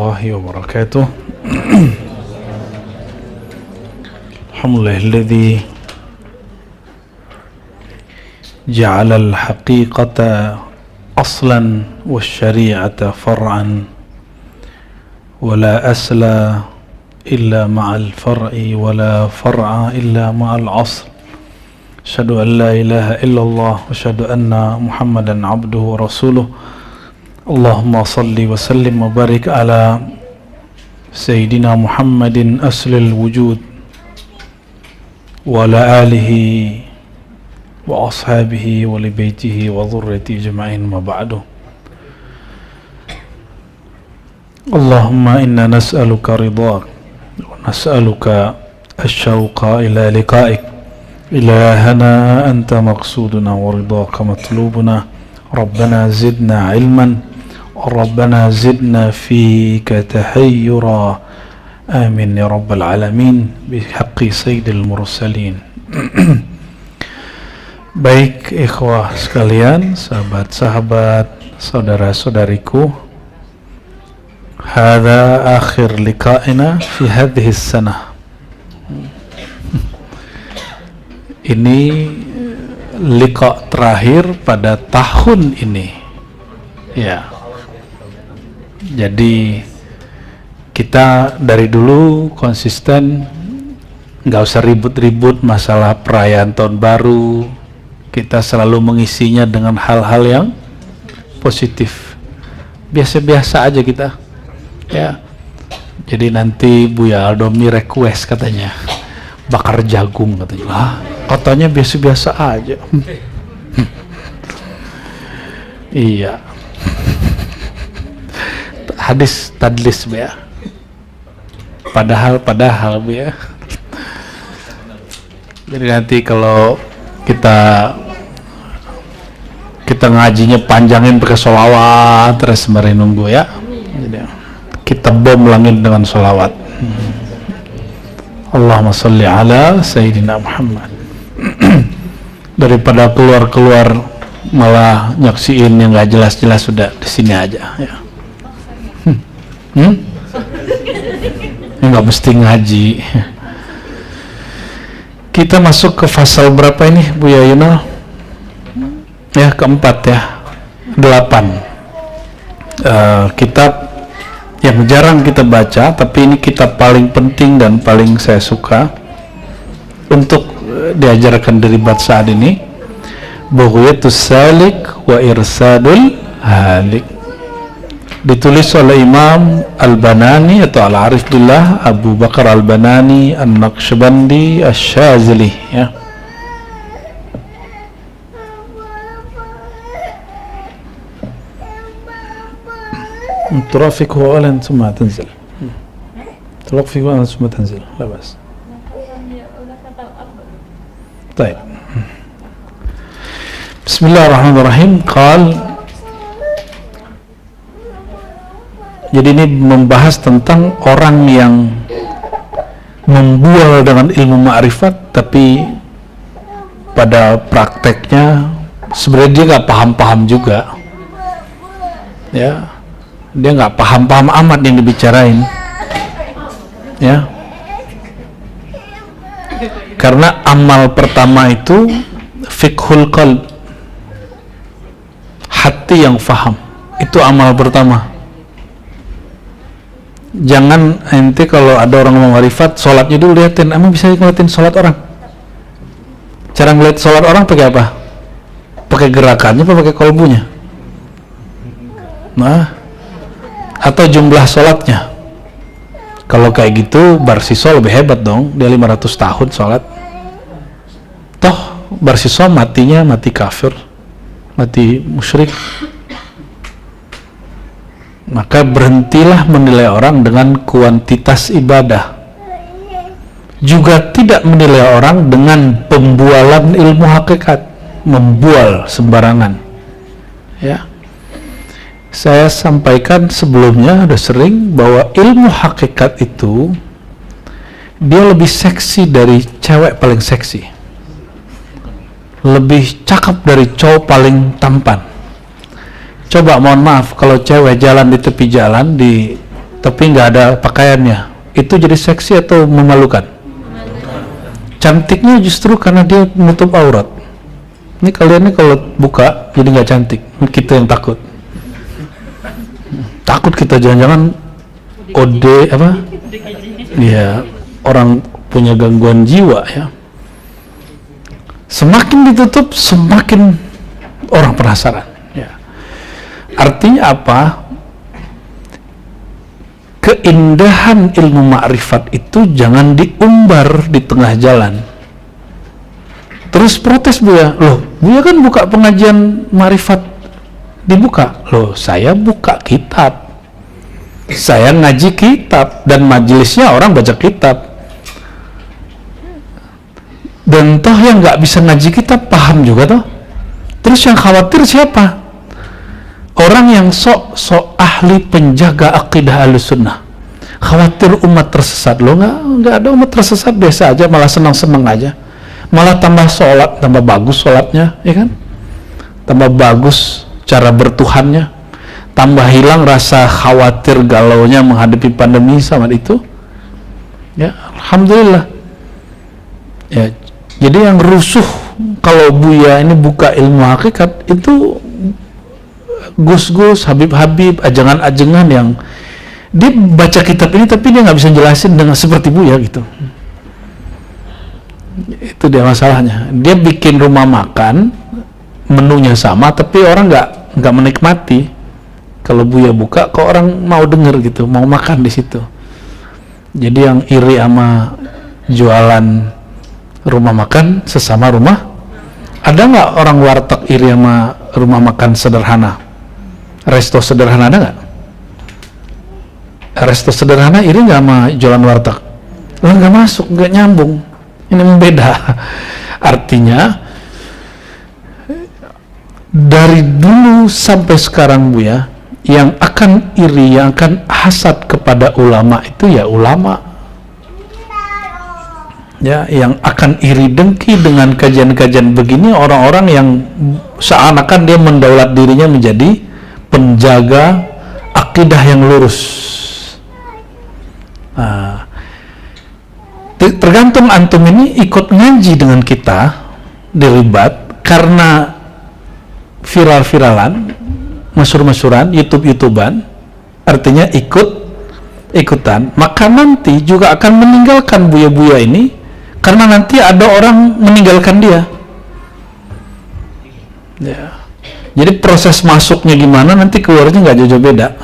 الله وبركاته. الحمد لله الذي جعل الحقيقة أصلا والشريعة فرعا ولا أصل إلا مع الفرع ولا فرع إلا مع الأصل. أشهد أن لا إله إلا الله وأشهد أن محمدا عبده ورسوله. اللهم صل وسلم وبارك على سيدنا محمد أصل الوجود وعلى آله وأصحابه ولبيته وذريته أجمعين ما بعد. اللهم إنا نسألك رضاك ونسألك الشوق إلى لقائك. إلهنا أنت مقصودنا ورضاك مطلوبنا. ربنا زدنا علما ربنا زدنا فيك تحيرا. آمين يا رب العالمين بحق سيد المرسلين. Baik ikhwah sekalian, sahabat-sahabat, saudara-saudariku, hadza akhir liqa'ina fi hadhihi as-sanah. Ini liqa terakhir pada tahun ini. Ya. Jadi kita dari dulu konsisten, nggak usah ribut-ribut masalah perayaan tahun baru. Kita selalu mengisinya dengan hal-hal yang positif, biasa-biasa aja kita, ya. Jadi nanti Buya Aldomi request katanya bakar jagung katanya. Lah, katanya biasa-biasa aja. Iya. Hadis tadlis ya. Padahal ya. Jadi nanti kalau kita ngajinya panjangin pakai sholawat terus mari nunggu ya. Jadi kita bom langit dengan sholawat. Allahumma sholli ala Sayyidina Muhammad. Daripada keluar malah nyaksiin yang nggak jelas-jelas, sudah di sini aja ya. Nggak mesti ngaji. Kita masuk ke pasal berapa ini Bu Yayuna? Ya, keempat ya, 8. Kitab yang jarang kita baca, tapi ini kitab paling penting dan paling saya suka untuk diajarkan dari bab saat ini. Bughyatus Salik wa Irsadul Halik, ditulis oleh Imam Al-Banani atau Al-Arif Billah Abu Bakar Al-Banani An-Naqshbandi Asy-Syazili ya. ترافقه أولا ثم تنزل. ترافقه أولا ثم تنزل لا بأس. طيب. بسم الله الرحمن الرحيم. قال. Jadi ini membahas tentang orang yang membual dengan ilmu ma'rifat, tapi pada prakteknya sebenarnya dia nggak paham-paham juga, ya. Dia nggak paham-paham amat yang dibicarain, ya. Karena amal pertama itu fiqhul qalb, hati yang faham, itu amal pertama. Jangan ente kalau ada orang ngomong ma'rifat, sholatnya dulu liatin, emang bisa ngeliatin sholat orang? Cara ngeliat sholat orang pakai apa? Pakai gerakannya apa pakai kolbunya? Nah, atau jumlah sholatnya. Kalau kayak gitu Barsiso lebih hebat dong, dia 500 tahun sholat. Toh Barsiso matinya mati kafir, mati musyrik. Maka berhentilah menilai orang dengan kuantitas ibadah. Juga tidak menilai orang dengan pembualan ilmu hakikat, membual sembarangan. Ya. Saya sampaikan sebelumnya udah sering bahwa ilmu hakikat itu dia lebih seksi dari cewek paling seksi, lebih cakep dari cowok paling tampan. Coba mohon maaf, kalau cewek jalan di tepi jalan di tapi nggak ada pakaiannya, itu jadi seksi atau memalukan? Cantiknya justru karena dia menutup aurat. Ini kalian nih kalau buka jadi nggak cantik, kita yang takut kita jangan-jangan OD apa? Ya, orang punya gangguan jiwa ya. Semakin ditutup semakin orang penasaran ya. Artinya apa? Keindahan ilmu ma'rifat itu jangan diumbar di tengah jalan. Terus protes Buya, loh Buya kan buka pengajian ma'rifat dibuka, loh saya buka kitab, saya ngaji kitab dan majelisnya orang baca kitab. Dan toh yang nggak bisa ngaji kitab paham juga toh. Terus yang khawatir siapa? Orang yang sok ahli penjaga akidah Ahlussunnah. Khawatir umat tersesat. Loh nggak ada umat tersesat, biasa aja, malah senang-senang aja. Malah tambah sholat, tambah bagus sholatnya, ya kan? Tambah bagus cara bertuhannya. Tambah hilang rasa khawatir galaunya menghadapi pandemi sama itu. Ya, alhamdulillah. Ya, jadi yang rusuh kalau Buya ini buka ilmu hakikat itu Gus-gus, Habib-habib, ajangan-ajangan yang dia baca kitab ini tapi dia nggak bisa jelasin dengan seperti Buya gitu. Itu dia masalahnya. Dia bikin rumah makan, menunya sama tapi orang nggak menikmati. Kalau Buya buka, kok orang mau denger gitu, mau makan di situ. Jadi yang iri sama jualan rumah makan sesama rumah, ada nggak orang warteg iri sama rumah makan sederhana, resto sederhana, ada nggak? Resto sederhana iri nggak sama jualan warteg? Lah nggak masuk, nggak nyambung, ini membeda. Artinya dari dulu sampai sekarang Buya, yang akan iri, yang akan hasad kepada ulama itu ya ulama. Ya, yang akan iri dengki dengan kajian-kajian begini orang-orang yang seakan-akan dia mendaulat dirinya menjadi penjaga akidah yang lurus. Tergantung antum ini ikut ngaji dengan kita diribat karena viral-viralan, masyhur-masyhuran, YouTube-YouTuban, artinya ikutan, maka nanti juga akan meninggalkan Buya-Buya ini karena nanti ada orang meninggalkan dia. Ya. Jadi proses masuknya gimana, nanti keluarnya nggak jauh-jauh beda.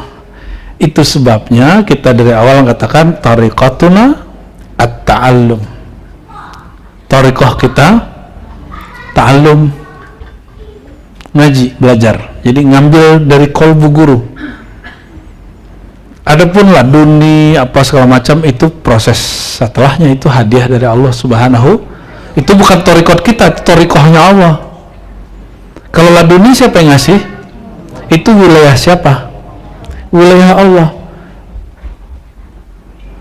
Itu sebabnya kita dari awal katakan tariqatuna at-ta'allum. Tariqah kita ta'allum, ngaji, belajar. Jadi ngambil dari kolbu guru. Adapun laduni apa segala macam itu proses setelahnya, itu hadiah dari Allah Subhanahu. Itu bukan thariqat kita, thariqahnya Allah. Kalau laduni siapa yang ngasih? Itu wilayah siapa? Wilayah Allah.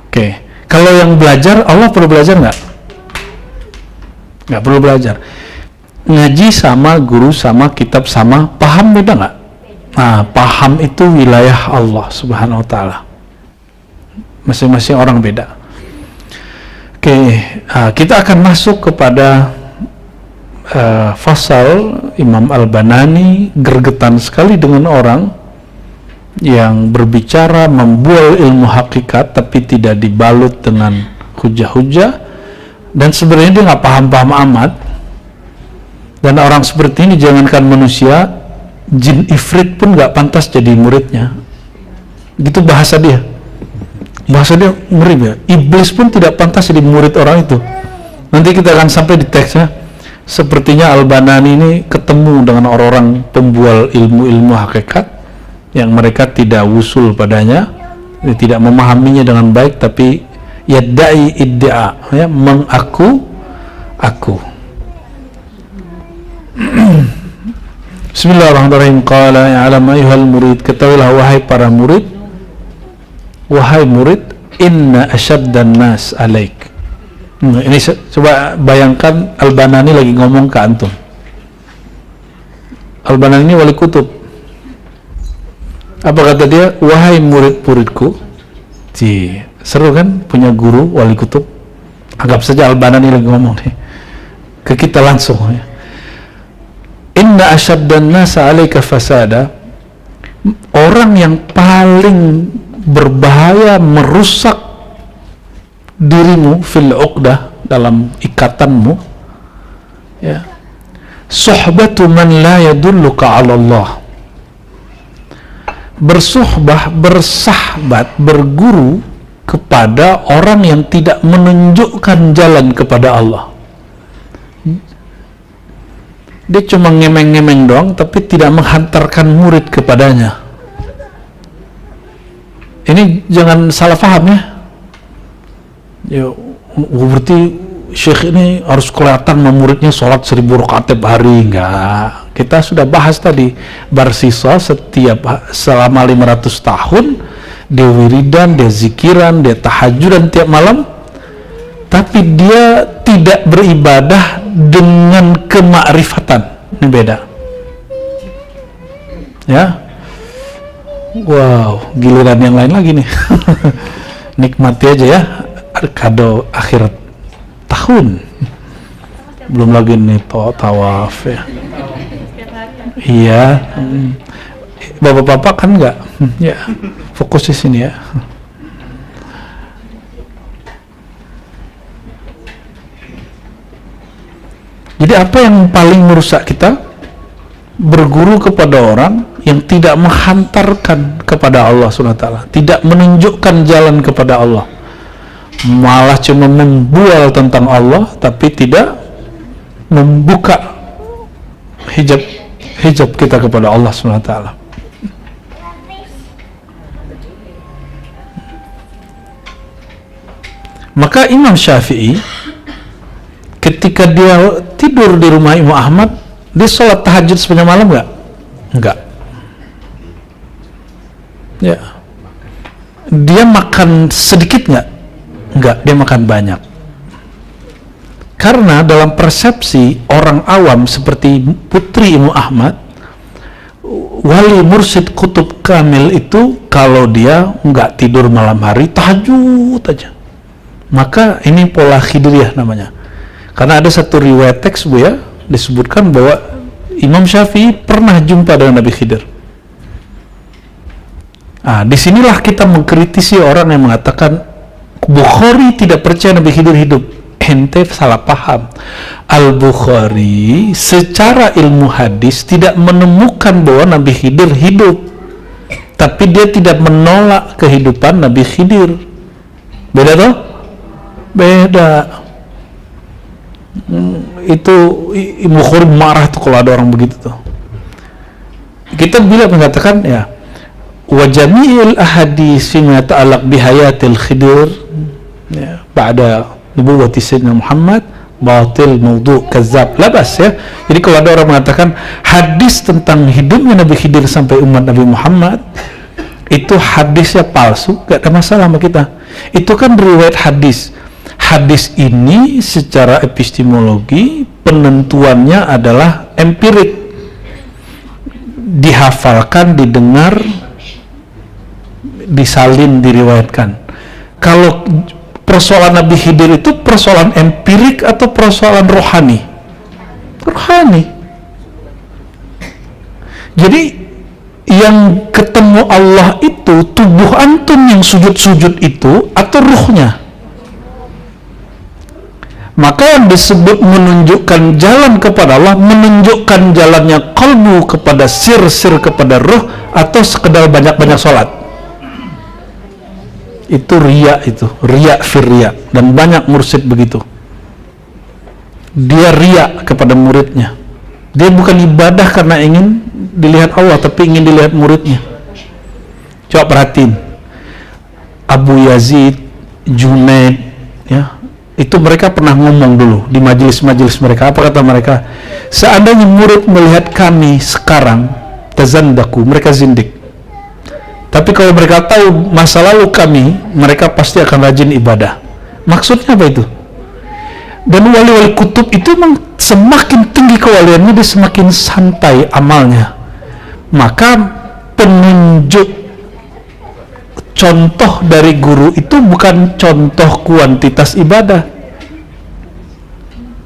Oke. Kalau yang belajar, Allah perlu belajar nggak? Nggak perlu belajar. Ngaji sama guru sama kitab sama paham beda nggak? Nah, paham itu wilayah Allah Subhanahu wa ta'ala. Masing-masing orang beda. Oke, kita akan masuk kepada fasal Imam Al-Banani gergetan sekali dengan orang yang berbicara membual ilmu hakikat tapi tidak dibalut dengan hujah-hujah, dan sebenarnya dia nggak paham-paham amat. Dan orang seperti ini jangankan manusia, jin ifrit pun nggak pantas jadi muridnya. Gitu bahasa dia ngeri ya. Iblis pun tidak pantas jadi murid orang itu. Nanti kita akan sampai di teksnya. Sepertinya Al-Banani ini ketemu dengan orang-orang pembual ilmu-ilmu hakikat yang mereka tidak wusul padanya, tidak memahaminya dengan baik, tapi yadda'i idda'a, ya, mengaku aku. Bismillahirrahmanirrahim. Qala ya'lam ayyuhal murid, ketahuilah wahai para murid, wahai murid, inna asyaddan nas alaik. Ini coba bayangkan Al-Banani lagi ngomong ke antum. Al-Banani ini wali kutub. Apa kata dia? Wahai murid-muridku, Seru kan punya guru wali kutub? Anggap saja Al-Banani lagi ngomong nih ke kita langsung ya. Inna asyaddan nasa 'alaika fasada, orang yang paling berbahaya merusak dirimu fil uqdah, dalam ikatanmu ya, suhbatu man la yadulluka 'ala Allah, bersahabat, berguru kepada orang yang tidak menunjukkan jalan kepada Allah. Dia cuma ngemeng-ngemeng doang, tapi tidak menghantarkan murid kepadanya. Ini jangan salah paham ya. Ya, berarti Syekh ini harus kelihatan muridnya sholat 1000 rakaat tiap hari. Enggak. Kita sudah bahas tadi, Barsisa selama 500 tahun dia wiridan, dia zikiran, dia tahajudan tiap malam, tapi dia tidak beribadah dengan kemakrifatan. Ini beda ya. Wow, giliran yang lain lagi nih. Nikmati aja ya, kado akhir tahun. Belum lagi nih tawaf ya. Iya, bapak-bapak kan enggak ya, fokus di sini ya. Jadi apa yang paling merusak kita? Berguru kepada orang yang tidak menghantarkan kepada Allah SWT, tidak menunjukkan jalan kepada Allah, malah cuma membual tentang Allah tapi tidak membuka hijab kita kepada Allah SWT. Maka Imam Syafi'i ketika dia tidur di rumah Imam Ahmad, dia sholat tahajud sepanjang malam enggak? Enggak. Ya. Dia makan sedikit enggak? Enggak, dia makan banyak. Karena dalam persepsi orang awam seperti putri Imam Ahmad, wali mursyid kutub kamil itu kalau dia enggak tidur malam hari, tahajud aja. Maka ini pola Khidriyah namanya. Karena ada satu riwayat teks Bu ya, disebutkan bahwa Imam Syafi'i pernah jumpa dengan Nabi Khidir. Disinilah kita mengkritisi orang yang mengatakan Bukhari tidak percaya Nabi Khidir hidup. Ente salah paham. Al-Bukhari secara ilmu hadis tidak menemukan bahwa Nabi Khidir hidup, tapi dia tidak menolak kehidupan Nabi Khidir. Beda toh? Beda. Itu Bukhari marah tuh kalau ada orang begitu tuh. Kita bila mengatakan ya, wa jami'il ahadits fima ta'allaq bihayatil Khidir ya, ba'da nubuwwati sayyidina Muhammad batil, maudhu, kazzab, labas ya. Jadi kalau ada orang mengatakan hadis tentang hidupnya Nabi Khidir sampai umat Nabi Muhammad itu hadisnya palsu, gak ada masalah sama kita. Itu kan riwayat hadis. Hadis ini secara epistemologi penentuannya adalah empirik, dihafalkan, didengar, disalin, diriwayatkan. Kalau persoalan Nabi Khidir itu persoalan empirik atau persoalan rohani? Rohani. Jadi yang ketemu Allah itu tubuh antum yang sujud-sujud itu atau ruhnya? Maka yang disebut menunjukkan jalan kepada Allah, menunjukkan jalannya qalbu kepada sir-sir kepada ruh, atau sekedar banyak-banyak sholat. Itu riya, itu riya fir riya, dan banyak mursyid begitu. Dia riya kepada muridnya. Dia bukan ibadah karena ingin dilihat Allah, tapi ingin dilihat muridnya. Coba perhatiin Abu Yazid, Junaid ya, itu mereka pernah ngomong dulu di majelis-majelis mereka. Apa kata mereka? Seandainya murid melihat kami sekarang, tazandaku, mereka zindik. Tapi kalau mereka tahu masa lalu kami, mereka pasti akan rajin ibadah. Maksudnya apa itu? Dan wali-wali kutub itu memang semakin tinggi kewaliannya, dia semakin santai amalnya. Maka penunjuk contoh dari guru itu bukan contoh kuantitas ibadah.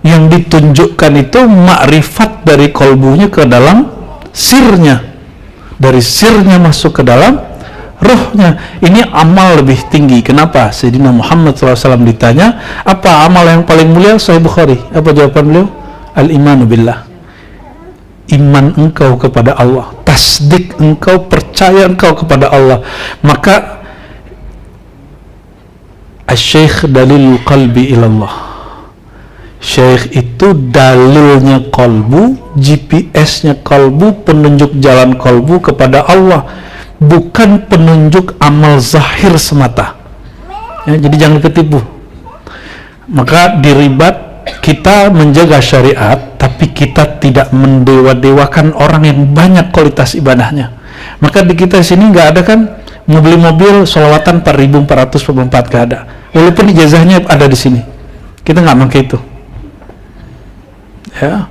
Yang ditunjukkan itu makrifat dari kolbunya ke dalam sirnya, dari sirnya masuk ke dalam rohnya. Ini amal lebih tinggi. Kenapa? Sayyidina Muhammad SAW ditanya, apa amal yang paling mulia? Sahih Bukhari. Apa jawaban beliau? Al-imanu billah. Iman engkau kepada Allah, tasdik engkau, percaya engkau kepada Allah. Maka asy-syaikh dalil qalbi ilallah. Syekh itu dalilnya kolbu, GPS-nya kolbu, penunjuk jalan kolbu kepada Allah, bukan penunjuk amal zahir semata. Ya, jadi jangan ketipu. Maka diribat kita menjaga syariat, tapi kita tidak mendewa-dewakan orang yang banyak kualitas ibadahnya. Maka di kita sini nggak ada kan mau beli mobil sholawatan 4.444, nggak ada. Walaupun ijazahnya ada di sini, kita nggak pakai itu. Ya,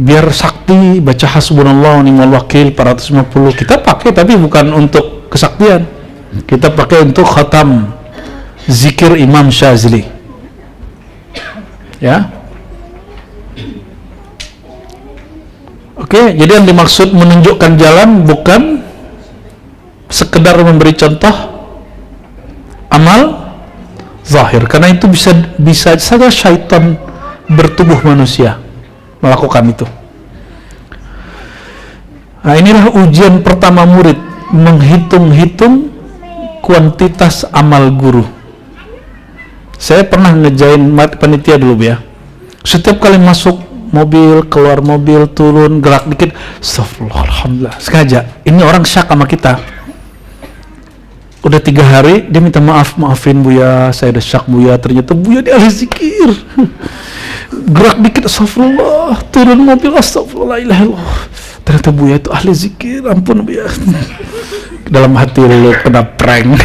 biar sakti baca hasbunallah wa ni'mal wakil 450 kita pakai, tapi bukan untuk kesaktian. Kita pakai untuk khatam zikir Imam Syazili. Ya. Oke, jadi yang dimaksud menunjukkan jalan bukan sekedar memberi contoh amal zahir, karena itu bisa saja syaitan bertubuh manusia melakukan itu. Nah, inilah ujian pertama murid, menghitung-hitung kuantitas amal guru. Saya pernah ngejain panitia dulu ya. Setiap kali masuk mobil, keluar mobil, turun, gerak dikit, astagfirullah, alhamdulillah, sengaja. Ini orang syak sama kita. Udah 3 hari, dia minta maafin Buya, saya udah syak Buya, ternyata Buya di ahli zikir. Gerak dikit, astagfirullah, turun mobil, astagfirullah, ilahilah, ternyata Buya itu ahli zikir, ampun Buya. Dalam hati lu kena prank.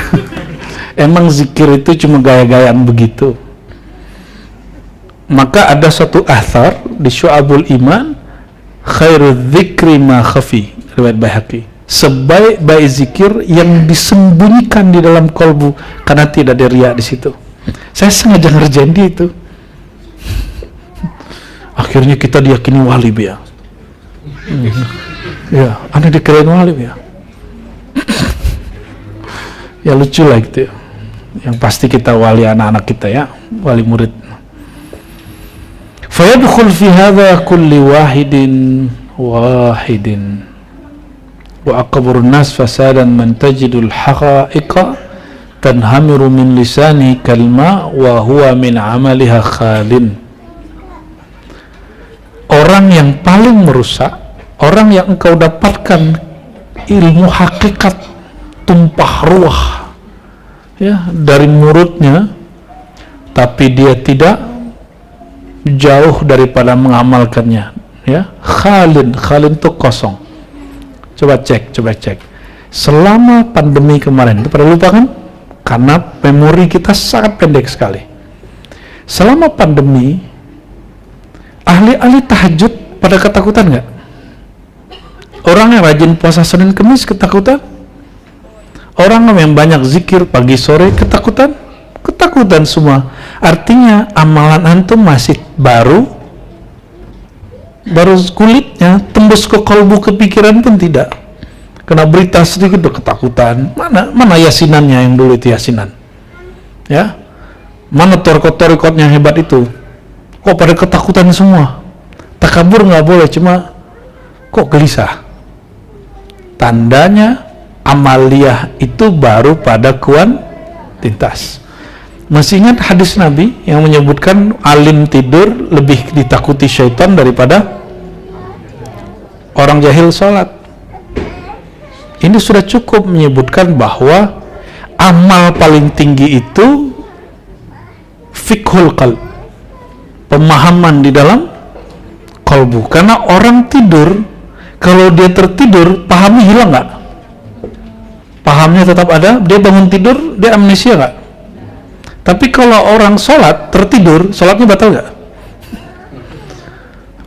Emang zikir itu cuma gaya-gayaan begitu. Maka ada satu athar di Syu'abul Iman, khairu dzikri ma khafi, riwayat Baihaqi, sebaik-baik zikir yang disembunyikan di dalam kolbu karena tidak ada riya di situ. Saya sengaja ngerjain dia itu. Akhirnya kita diyakini wali ya. Ya, Anda dikirain wali ya. Ya lucu lah gitu ya. Yang pasti kita wali anak-anak kita ya, wali murid. Fayadkhul fi hadha kulli wahidin wa aqbarun nas fasadan man tajidul haqa'iqa tanhamiru min lisani kalma wa huwa min amaliha khalin. Orang yang paling merusak, orang yang engkau dapatkan ilmu hakikat tumpah ruah ya dari mulutnya, tapi dia tidak jauh daripada mengamalkannya ya. Khalin itu kosong. Coba cek selama pandemi kemarin, itu pada lupa kan, karena memori kita sangat pendek sekali. Selama pandemi, ahli-ahli tahajud pada ketakutan nggak? Orang yang rajin puasa Senin Kemis ketakutan? Orang yang banyak zikir pagi sore ketakutan? Ketakutan semua. Artinya amalan antum masih baru kulitnya, tembus ke kolbu, kepikiran pun tidak. Kena berita sedikit udah ketakutan. Mana yasinannya yang dulu itu yasinan? Ya, mana torikot-torikotnya hebat itu? Kok pada ketakutan semua? Takabur nggak boleh, cuma kok gelisah? Tandanya amaliyah itu baru pada kuantitas. Masih ingat hadis Nabi yang menyebutkan alim tidur lebih ditakuti syaitan daripada orang jahil sholat? Ini sudah cukup menyebutkan bahwa amal paling tinggi itu fiqhul qalb, pemahaman di dalam kolbu. Karena orang tidur, kalau dia tertidur, pahamnya hilang nggak? Pahamnya tetap ada, dia bangun tidur, dia amnesia nggak? Tapi kalau orang sholat, tertidur, sholatnya batal nggak?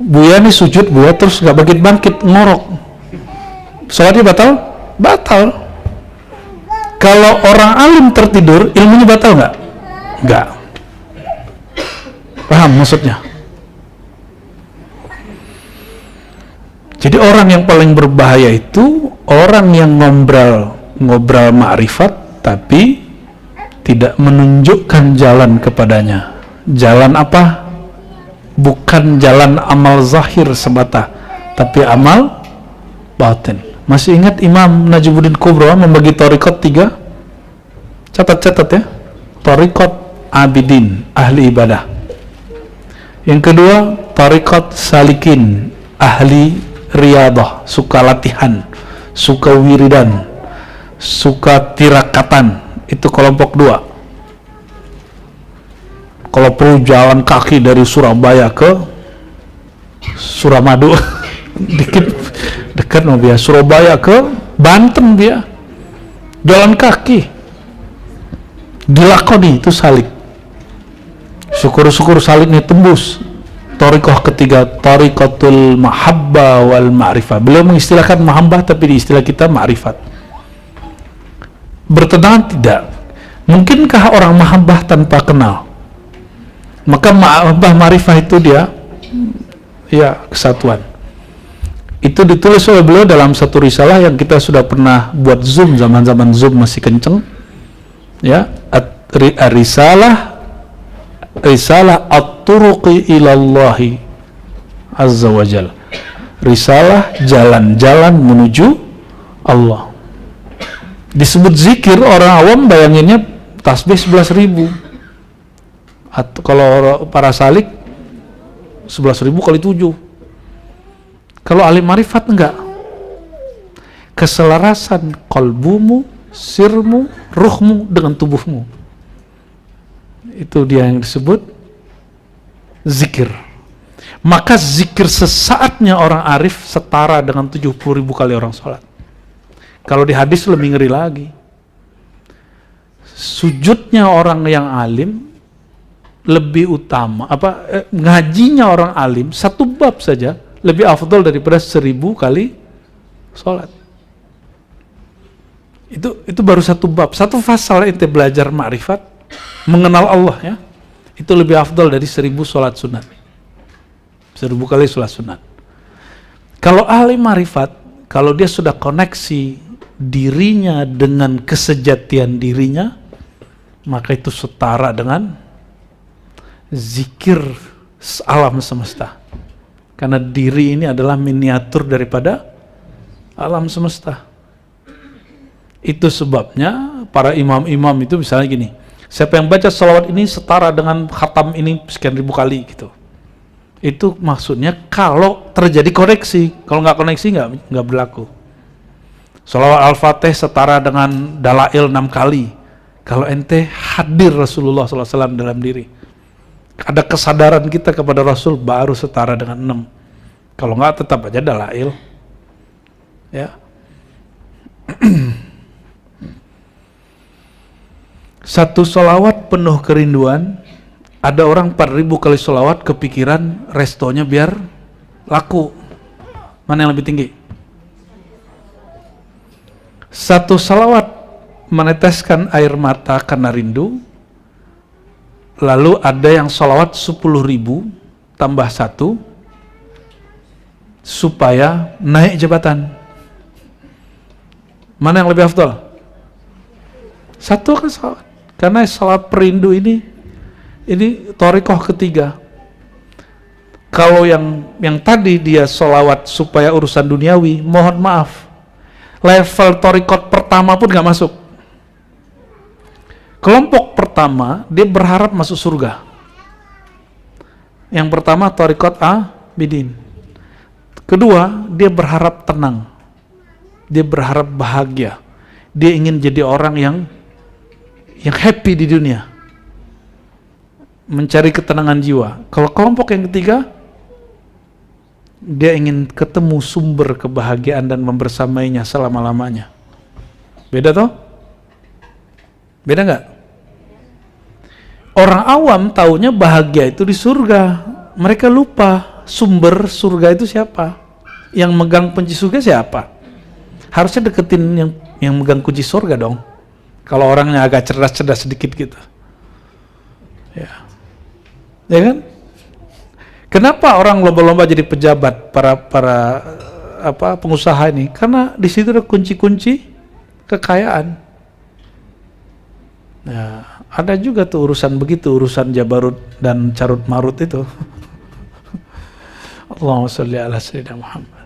Buya nih sujud, Buya terus nggak bangkit-bangkit, ngorok, sholatnya batal? Batal. Kalau orang alim tertidur, ilmunya batal nggak? Nggak. Paham maksudnya? Jadi orang yang paling berbahaya itu orang yang ngobrol ma'rifat tapi tidak menunjukkan jalan kepadanya. Jalan apa? Bukan jalan amal zahir semata, tapi amal batin. Masih ingat Imam Najmuddin Kubra membagi thariqat 3? Catat ya. Thariqat abidin, ahli ibadah. Yang kedua, thariqat salikin, ahli riyadah, suka latihan, suka wiridan, suka tirakatan. Itu kelompok 2. Kalau perlu jalan kaki dari Surabaya ke Suramadu dikit dekat no dia, Surabaya ke Banten dia jalan kaki dilakoni, itu salik. Syukur-syukur saliknya tembus. Thariqah ketiga, thariqatul mahabbah wal ma'rifah. Beliau mengistilahkan mahabbah, tapi di istilah kita ma'rifat. Bertentangan tidak. Mungkinkah orang mahabbah tanpa kenal? Maka mahabbah ma'rifah itu dia ya kesatuan. Itu ditulis oleh beliau dalam satu risalah yang kita sudah pernah buat Zoom, zaman-zaman Zoom masih kenceng ya. Risalah at-turuqi ilallahi azza wa jal. Risalah jalan-jalan menuju Allah. Disebut zikir, orang awam bayanginnya tasbih 11.000. Atau kalau para salik 11.000 kali 7. Kalau alim marifat enggak. Keselarasan kolbumu, sirmu, ruhmu dengan tubuhmu. Itu dia yang disebut zikir. Maka zikir sesaatnya orang arif setara dengan 70.000 kali orang sholat. Kalau di hadis lebih ngeri lagi. Sujudnya orang yang alim lebih utama, ngajinya orang alim satu bab saja lebih afdal daripada 1000 kali sholat. Itu baru satu bab, satu fasal ente belajar ma'rifat, mengenal Allah ya, itu lebih afdal dari 1000 sholat sunat, 1000 kali sholat sunat. Kalau ahli ma'rifat, kalau dia sudah koneksi dirinya dengan kesejatian dirinya, maka itu setara dengan zikir alam semesta. Karena diri ini adalah miniatur daripada alam semesta. Itu sebabnya para imam-imam itu misalnya gini, siapa yang baca salawat ini setara dengan khatam ini sekian ribu kali gitu. Itu maksudnya kalau terjadi koneksi. Kalau nggak koneksi nggak berlaku. Salawat Al-Fatih setara dengan dalail 6 kali. Kalau ente hadir Rasulullah SAW dalam diri, ada kesadaran kita kepada Rasul, baru setara dengan 6. Kalau enggak tetap aja dalail ya. Satu sholawat penuh kerinduan. Ada orang 4.000 kali sholawat kepikiran restonya biar laku. Mana yang lebih tinggi? Satu sholawat meneteskan air mata karena rindu. Lalu ada yang sholawat 10.000 tambah 1 supaya naik jabatan. Mana yang lebih afdal? Satu kan sholawat. Karena sholawat perindu ini thariqah ketiga. Kalau yang tadi dia sholawat supaya urusan duniawi, mohon maaf, level thariqat pertama pun gak masuk. Kelompok pertama, dia berharap masuk surga. Yang pertama, thariqat abidin. Kedua, dia berharap tenang. Dia berharap bahagia. Dia ingin jadi orang yang happy di dunia. Mencari ketenangan jiwa. Kalau kelompok yang ketiga, dia ingin ketemu sumber kebahagiaan dan membersamainya selama-lamanya. Beda toh? Beda nggak? Orang awam taunya bahagia itu di surga. Mereka lupa sumber surga itu siapa. Yang megang kunci surga siapa? Harusnya deketin yang megang kunci surga dong. Kalau orangnya agak cerdas-cerdas sedikit gitu. Ya. Ya kan? Kenapa orang lomba-lomba jadi pejabat, para pengusaha ini? Karena di situ ada kunci-kunci kekayaan. Nah, ada juga tuh urusan begitu, urusan Jabarut dan Carut Marut itu. Allahumma sholli ala sayyidina Muhammad.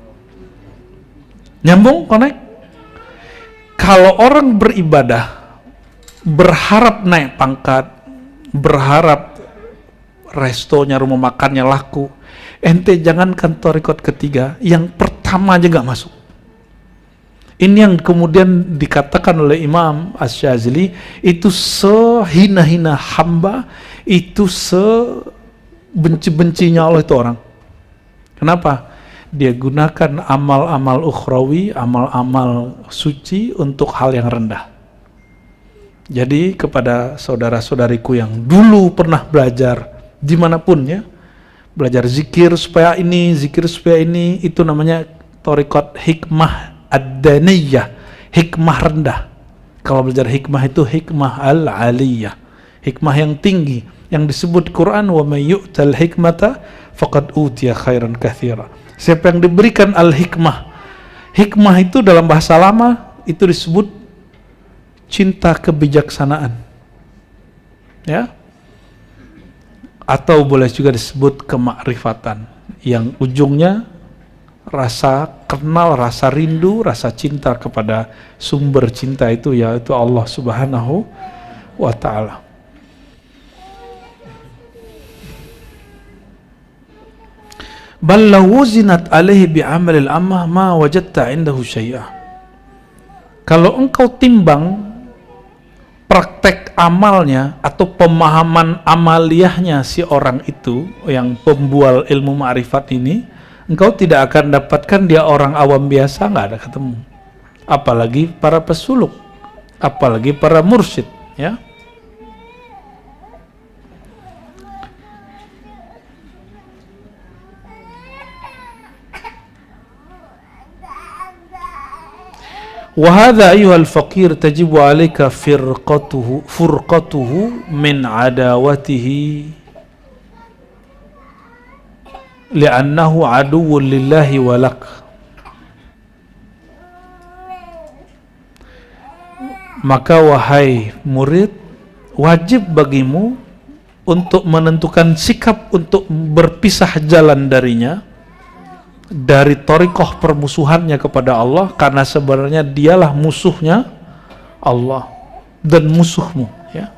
Nyambung, connect? Kalau orang beribadah, berharap naik pangkat, berharap restonya, rumah makannya laku, ente jangankan thariqat ketiga, yang pertama aja gak masuk. Ini yang kemudian dikatakan oleh Imam Asy-Syadzili, itu sehina-hina hamba, itu sebenci-bencinya Allah itu orang. Kenapa? Dia gunakan amal-amal ukhrawi, amal-amal suci untuk hal yang rendah. Jadi kepada saudara-saudariku yang dulu pernah belajar dimanapun ya, belajar zikir supaya ini, zikir supaya ini, itu namanya thariqat hikmah ad-daniyah, hikmah rendah. Kalau belajar hikmah itu hikmah al-aliyah, hikmah yang tinggi, yang disebut Quran, wa may yu'tal hikmata faqad utiya khairan katsira. Siapa yang diberikan al-hikmah, hikmah itu dalam bahasa lama itu disebut cinta kebijaksanaan, ya, atau boleh juga disebut kemakrifatan, yang ujungnya rasa kenal, rasa rindu, rasa cinta kepada sumber cinta itu, yaitu Allah Subhanahu wa ta'ala. Bal law wuzinat alaihi bi'amal al-ammah ma wajadta indahu syai'ah. Kalau engkau timbang praktek amalnya atau pemahaman amaliyahnya si orang itu, yang pembual ilmu ma'rifat ini, engkau tidak akan dapatkan dia orang awam biasa, nggak ada ketemu. Apalagi para pesuluk, apalagi para mursyid, ya. Wahada ayuhal faqir tajibu alaika furqatuhu min adawatihi li'annahu aduwwun lillahi walak. Maka wahai murid, wajib bagimu untuk menentukan sikap untuk berpisah jalan darinya, dari thariqah permusuhannya kepada Allah, karena sebenarnya dialah musuhnya Allah dan musuhmu, ya.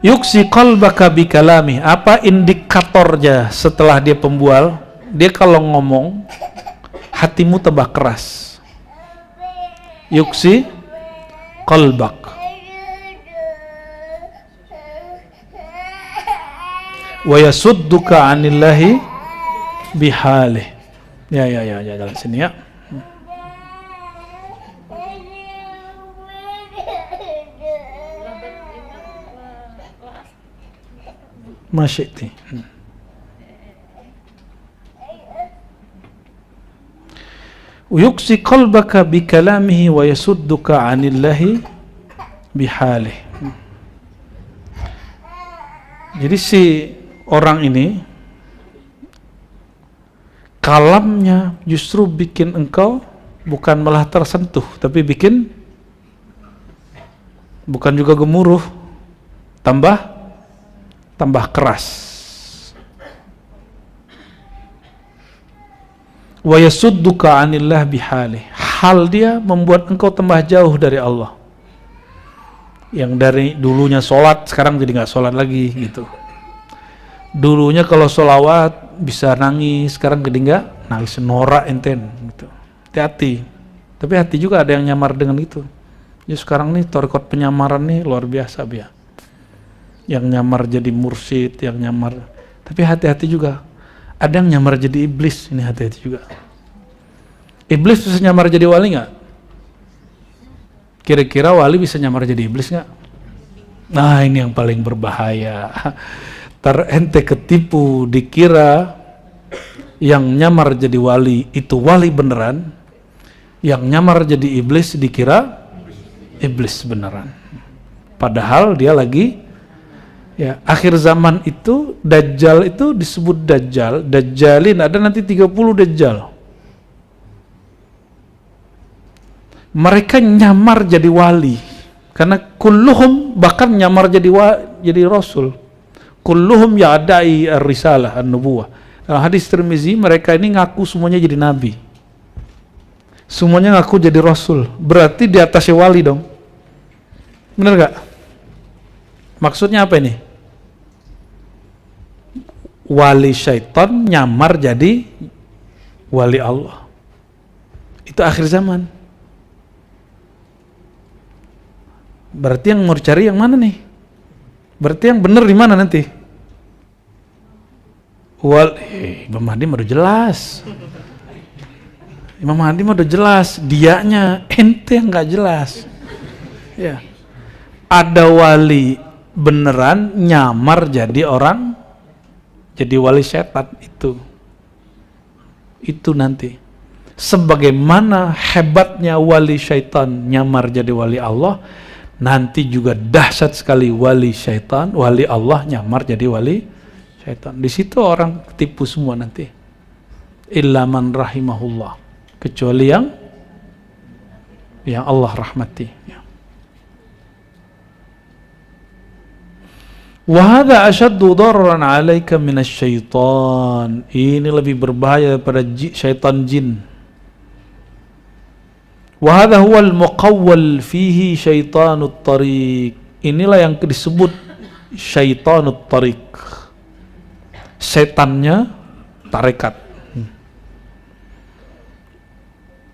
Yuksi qalbaka bikalami. Apa indikatornya setelah dia pembual? Dia kalau ngomong hatimu tambah keras. Yuksi qalbak wa yasudduka 'anillahi bihalih. Ya jalan sini ya. Masyiti. Yuksi qalbaka bikalamihi wa yasudduka 'anillahi bihalih. Jadi si orang ini kalamnya justru bikin engkau bukan malah tersentuh, tapi bikin bukan juga gemuruh, tambah keras. Wa yasudduka 'anillah bihali. Hal dia membuat engkau tambah jauh dari Allah. Yang dari dulunya sholat sekarang jadi nggak sholat lagi gitu. Dulunya kalau sholawat bisa nangis, sekarang jadi enggak, nangis norak enten gitu. Hati-hati. Tapi hati juga ada yang nyamar dengan itu. Ya sekarang nih thariqat penyamaran nih luar biasa ya. Yang nyamar jadi mursyid, yang nyamar. Tapi hati-hati juga. Ada yang nyamar jadi iblis, ini hati-hati juga. Iblis bisa nyamar jadi wali nggak? Kira-kira wali bisa nyamar jadi iblis nggak? Nah ini yang paling berbahaya. Ente ketipu, dikira yang nyamar jadi wali itu wali beneran, yang nyamar jadi iblis dikira iblis beneran. Padahal dia lagi ya, akhir zaman itu Dajjal itu disebut Dajjal, Dajjalin, ada nanti 30 Dajjal. Mereka nyamar jadi wali karena kulluhum bahkan nyamar jadi rasul. Kulluhum ya'dai ar-risalah an-nubuwah. Dalam hadis Tirmizi, mereka ini ngaku semuanya jadi nabi. Semuanya ngaku jadi rasul. Berarti di atasnya wali dong. Benar gak? Maksudnya apa ini? Wali syaitan nyamar jadi wali Allah. Itu akhir zaman. Berarti yang mau cari yang mana nih? Berarti yang benar di mana nanti? Imam Mahdi mah udah jelas. Imam Mahdi mah udah jelas. Dianya ente yang nggak jelas. Ya. Ada wali beneran nyamar jadi orang, jadi wali setan itu nanti. Sebagaimana hebatnya wali syaitan nyamar jadi wali Allah, nanti juga dahsyat sekali wali syaitan, wali Allah nyamar jadi wali syaitan. Di situ orang tipu semua nanti. Illa man rahimahullah, kecuali yang Allah rahmati. Wa hadza ashaddu darran 'alaika minasy syaitan. Ini lebih berbahaya daripada syaitan jin. Wa hadza huwal muqawwal fihi syaitanut tariq. Inilah yang disebut syaitanut tariq. Setannya tarekat.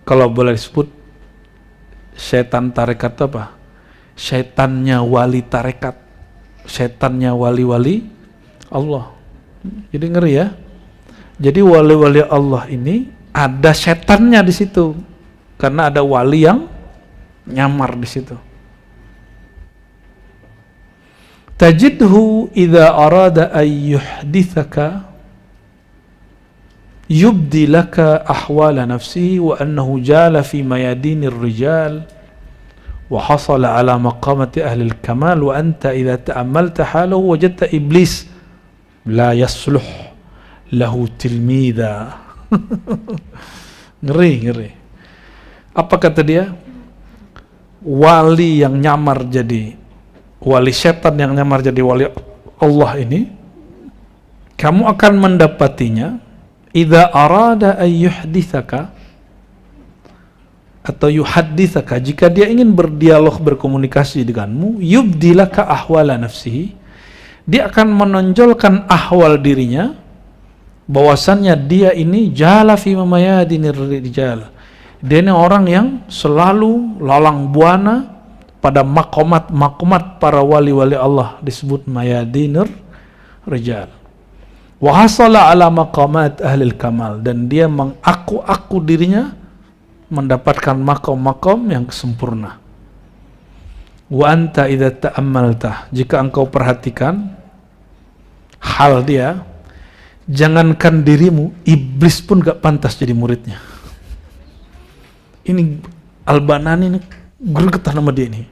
Kalau boleh disebut setan tarekat apa? Setannya wali tarekat. Setannya wali-wali Allah. Jadi ngeri ya. Jadi wali-wali Allah ini ada setannya di situ. Karena ada wali yang nyamar di situ. Tajidhu idza arada an yuhdithaka yubdi laka ahwala nafsihi wa annahu jala fi mayadinir rijal wa hasala ala maqamati ahli al-kamal wa anta idza ta'ammalta halahu wajadta iblis la yasluh lahu tilmida. Ngeri. Apa kata dia? Wali yang nyamar jadi wali setan, yang nyamar jadi wali Allah ini, kamu akan mendapatinya idza arada an yuhdithaka atau yuhaddithaka, jika dia ingin berdialog, berkomunikasi denganmu, yubdilaka ahwala nafsihi, dia akan menonjolkan ahwal dirinya, bahwasannya dia ini jala fi mamayadinir rijal. Dia ini orang yang selalu lalang buana pada makomat para wali-wali Allah, disebut mayadinir rijal. Wa hasala ala maqamat ahlil kamal, dan dia mengaku-aku dirinya mendapatkan makom yang sempurna. Wa anta idza ta'ammalta, jika engkau perhatikan hal dia, jangankan dirimu, iblis pun gak pantas jadi muridnya. Ini Al-Banani ini gregetan sama dia ini.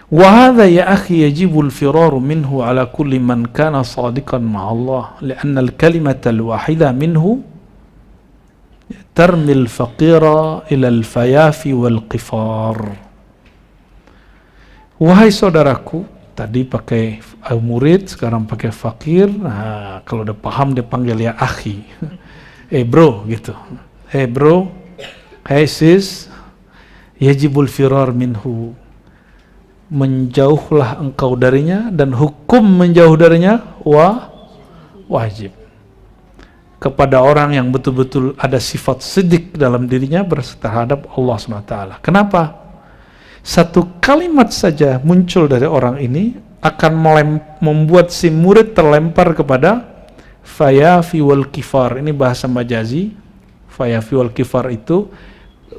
Wa hadha ya akhi yajibu al-firaru minhu ala kulli man kana sadiqan ma'a Allah, li'anna al-kalimata al-wahida minhu tarmi al-faqira ila al-fayafi wal-qifar. Wahai saudaraku, tadi pakai murid, sekarang pakai fakir. Nah, kalau udah paham dia panggil ya akhi. Bro gitu. Hey bro, hey sis, yajibul firar minhu, menjauhlah engkau darinya, dan hukum menjauh darinya wajib kepada orang yang betul-betul ada sifat siddiq dalam dirinya terhadap Allah SWT. Kenapa? Satu kalimat saja muncul dari orang ini akan membuat si murid terlempar kepada fayafi wal kifar. Ini bahasa majazi. Fayafi wal kifar itu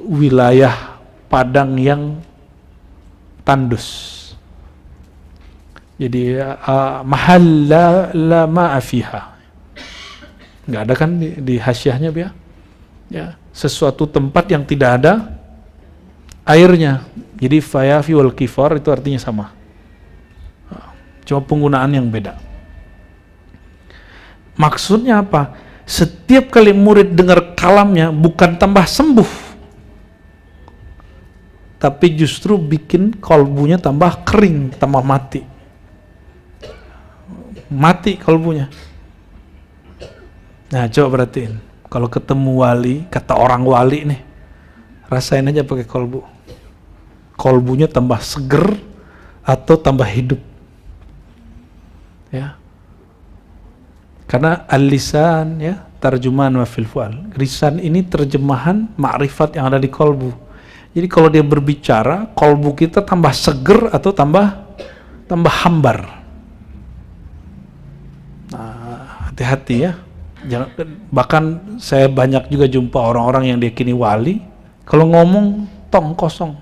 wilayah padang yang tandus. Jadi mahal la ma'a fiha. Enggak ada kan di hasyiahnya ya? Ya, sesuatu tempat yang tidak ada airnya. Jadi fayafi wal kifar itu artinya sama. Cuma penggunaan yang beda. Maksudnya apa? Setiap kali murid dengar kalamnya bukan tambah sembuh, tapi justru bikin kolbunya tambah kering, tambah mati. Mati kolbunya. Nah, coba perhatiin. Kalau ketemu wali, kata orang wali nih, rasain aja pakai kolbu. Kolbunya tambah seger atau tambah hidup. Ya. Karena al-lisan, ya, tarjuman wa fil fual. Lisan ini terjemahan ma'rifat yang ada di kolbu. Jadi kalau dia berbicara, kolbu kita tambah seger atau tambah hambar. Nah, hati-hati ya. Jangan, bahkan saya banyak juga jumpa orang-orang yang diyakini wali, kalau ngomong tong kosong.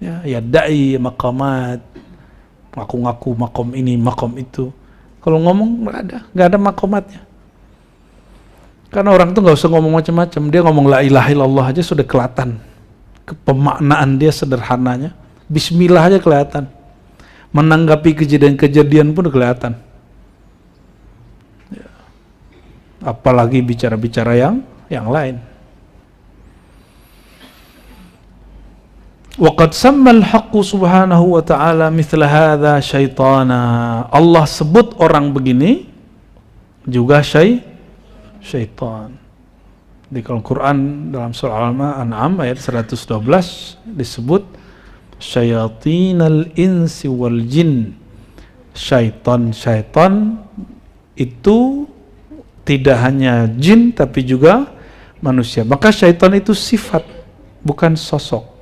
Ya dai maqamat, ngaku-ngaku makom ini, makom itu. Kalau ngomong nggak ada makomatnya. Karena orang tuh nggak usah ngomong macam-macam, dia ngomong la ilaha illallah aja sudah kelihatan. Pemaknaan dia sederhananya, bismillah aja kelihatan. Menanggapi kejadian-kejadian pun kelihatan. Ya. Apalagi bicara-bicara yang lain. Waqad samma al-haqqu subhanahu wa ta'ala mithla hadha syaitana. Allah sebut orang begini juga syaitan. Di Al-Quran dalam surah Al-An'am ayat 112 disebut syayatinal insi wal jin. Syaitan itu tidak hanya jin tapi juga manusia. Maka syaitan itu sifat, bukan sosok.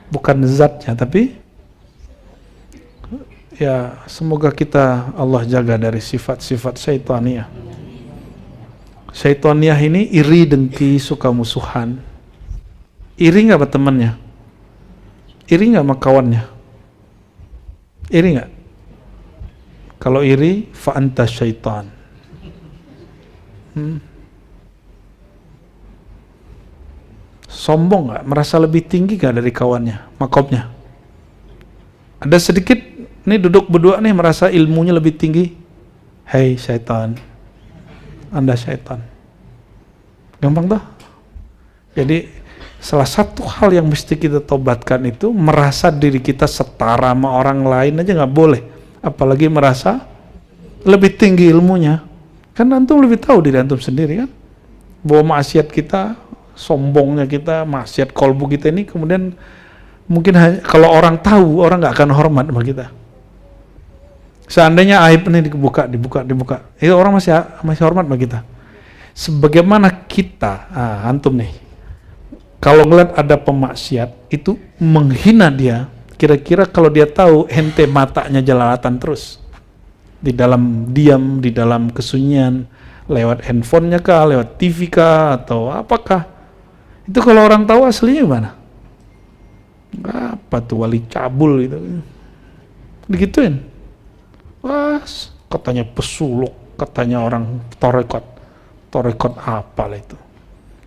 Bukan zatnya, tapi ya semoga kita Allah jaga dari sifat-sifat syaitaniah. Syaitaniah ini iri, dengki, suka musuhan. Iri nggak sama temannya? Iri nggak sama kawannya? Iri nggak? Kalau iri, fa anta syaitan. Sombong nggak? Merasa lebih tinggi nggak dari kawannya, makomnya? Ada sedikit, nih duduk berdua nih merasa ilmunya lebih tinggi. Hei syaitan, Anda syaitan. Gampang toh? Jadi salah satu hal yang mesti kita tobatkan itu merasa diri kita setara sama orang lain aja nggak boleh. Apalagi merasa lebih tinggi ilmunya. Kan antum lebih tahu diri antum sendiri kan? Bahwa maksiat kita, sombongnya kita, maksiat kolbu kita ini kemudian mungkin kalau orang tahu, orang nggak akan hormat sama kita. Seandainya aib ini dibuka, itu orang masih hormat sama kita. Sebagaimana kita, antum nih, kalau ngeliat ada pemaksiat itu menghina dia, kira-kira kalau dia tahu ente matanya jelalatan terus di dalam diam, di dalam kesunyian, lewat handphonenya kah, lewat TV kah, atau apakah? Itu kalau orang tahu aslinya gimana? Apa tuh wali cabul gitu. Digituin. Wah, katanya pesuluk, katanya orang torekot. Torekot apa lah itu?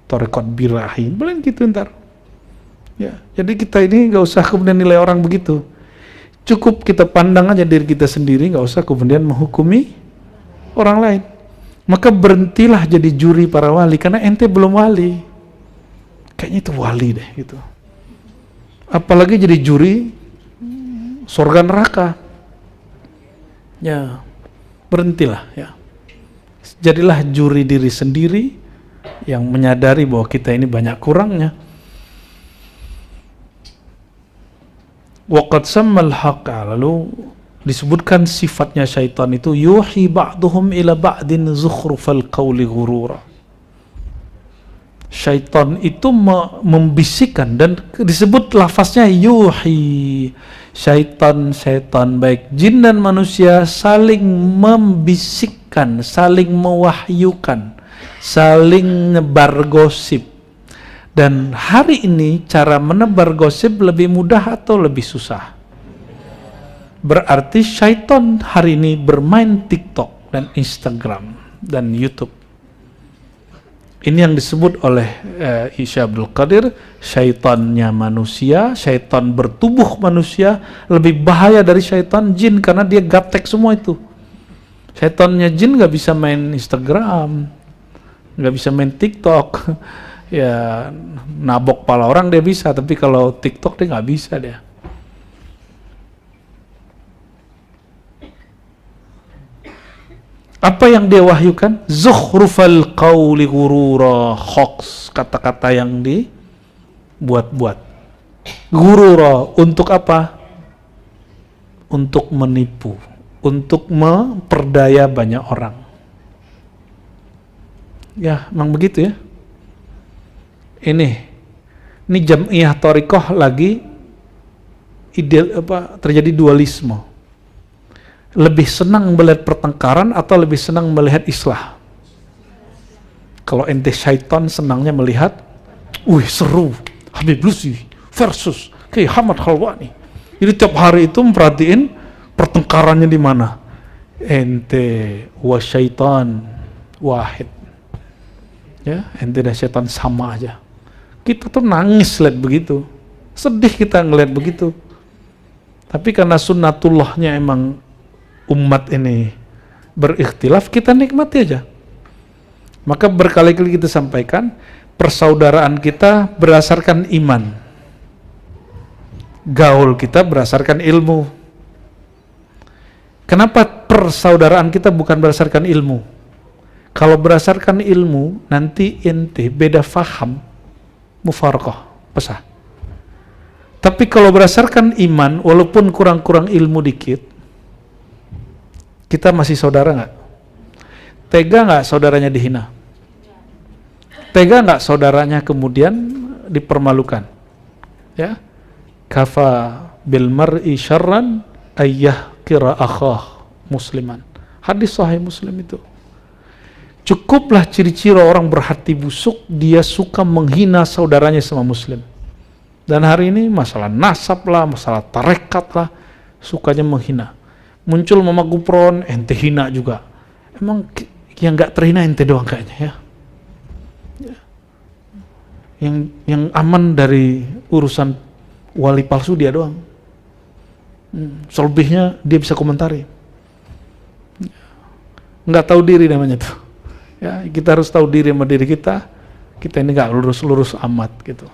Torekot birahi. Boleh gitu ntar. Ya, jadi kita ini nggak usah kemudian nilai orang begitu. Cukup kita pandang aja diri kita sendiri, nggak usah kemudian menghukumi orang lain. Maka berhentilah jadi juri para wali, karena ente belum wali. Kayaknya itu wali deh gitu. Apalagi jadi juri surga neraka. Ya, berhentilah ya. Jadilah juri diri sendiri yang menyadari bahwa kita ini banyak kurangnya. Waqad sammal haqqa, lalu disebutkan sifatnya syaitan itu yuhi ba'duhum ila ba'din zukhrufal qawli ghurura. Syaitan itu membisikkan, dan disebut lafaznya yuhi. Syaitan baik jin dan manusia saling membisikkan, saling mewahyukan, saling nebar gosip. Dan hari ini cara menebar gosip lebih mudah atau lebih susah? Berarti syaitan hari ini bermain TikTok dan Instagram dan YouTube. Ini yang disebut oleh Syekh Abdul Qadir, syaitannya manusia, syaitan bertubuh manusia lebih bahaya dari syaitan jin, karena dia gaptek semua itu. Syaitannya jin nggak bisa main Instagram, nggak bisa main TikTok, ya nabok pala orang dia bisa, tapi kalau TikTok dia nggak bisa dia. Apa yang dia wahyukan? Zukhrufal qawli ghurura, hoax, kata-kata yang dibuat-buat. Ghurura, untuk apa? Untuk menipu, untuk memperdaya banyak orang. Ya, memang begitu ya. Ini Jam'iyah Thariqah lagi terjadi dualisme. Lebih senang melihat pertengkaran atau lebih senang melihat islah? Kalau ente syaitan senangnya melihat, wih seru, Habib Lusi versus Kiai Ahmad Khalwani. Jadi tiap hari itu memperhatiin pertengkarannya di mana. Ente wa syaitan wahid. Ya, ente dan syaitan sama aja. Kita tuh nangis lihat begitu. Sedih kita ngelihat begitu. Tapi karena sunnatullahnya emang umat ini berikhtilaf, kita nikmati aja. Maka berkali-kali kita sampaikan, persaudaraan kita berdasarkan iman, gaul kita berdasarkan ilmu. Kenapa persaudaraan kita bukan berdasarkan ilmu? Kalau berdasarkan ilmu, nanti ente beda faham, mufaraqah, pesah. Tapi kalau berdasarkan iman, walaupun kurang-kurang ilmu dikit, kita masih saudara nggak? Tega nggak saudaranya dihina? Tega nggak saudaranya kemudian dipermalukan? Ya, kafa bil mar'i syarran ayyah kira akhah musliman. Hadis sahih Muslim itu. Cukuplah ciri-ciri orang berhati busuk, dia suka menghina saudaranya sama Muslim. Dan hari ini masalah nasab lah, masalah tarekat lah, sukanya menghina. Muncul Mama Gupron, ente hina juga. Emang yang nggak terhina ente doang kayaknya ya. Yang aman dari urusan wali palsu dia doang. Selebihnya dia bisa komentari. Nggak tahu diri namanya tuh. Ya, kita harus tahu diri sama diri kita. Kita ini nggak lurus-lurus amat gitu.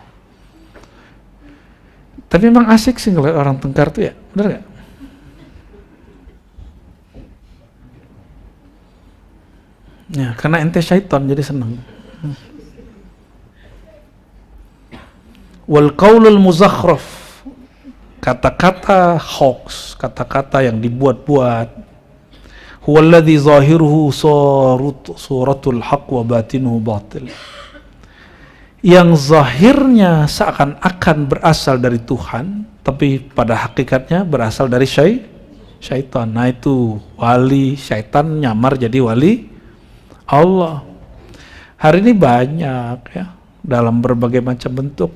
Tapi memang asik sih ngeliat orang tengkar tuh ya, bener nggak? Ya, karena ente syaitan jadi senang. Wal qaulul muzakhraf, kata-kata hoax, kata-kata yang dibuat-buat. Huwallazi zahiruhu suratul haq wa batinuhu batil. Yang zahirnya seakan-akan berasal dari Tuhan, tapi pada hakikatnya berasal dari syaitan. Nah itu wali syaitan nyamar jadi wali Allah. Hari ini banyak ya, dalam berbagai macam bentuk.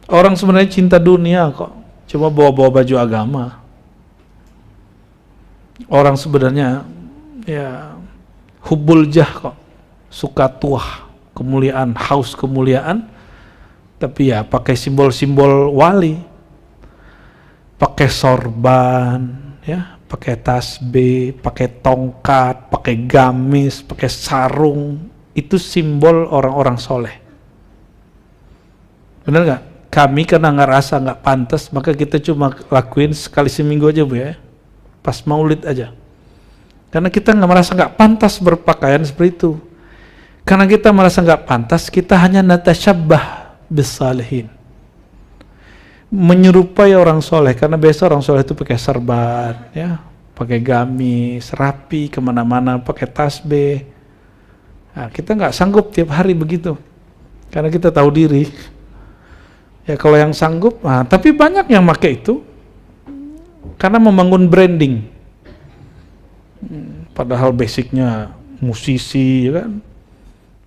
Orang sebenarnya cinta dunia kok, cuma bawa-bawa baju agama. Orang sebenarnya ya hubbul jah kok, suka tuah, kemuliaan, haus kemuliaan, tapi ya pakai simbol-simbol wali, pakai sorban, ya, pakai tasbih, pakai tongkat, pakai gamis, pakai sarung, itu simbol orang-orang soleh. Benar nggak? Kami karena ngerasa nggak pantas, maka kita cuma lakuin sekali seminggu aja Bu ya, pas maulid aja. Karena kita nggak merasa nggak pantas berpakaian seperti itu. Karena kita merasa nggak pantas, kita hanya natasyabbah bisalihin, menyerupai orang soleh. Karena biasa orang soleh itu pakai serban, ya, pakai gamis, rapi kemana-mana, pakai tasbih. Nah, kita nggak sanggup tiap hari begitu, karena kita tahu diri. Ya kalau yang sanggup, nah, tapi banyak yang pakai itu karena membangun branding. Padahal basicnya musisi, ya kan?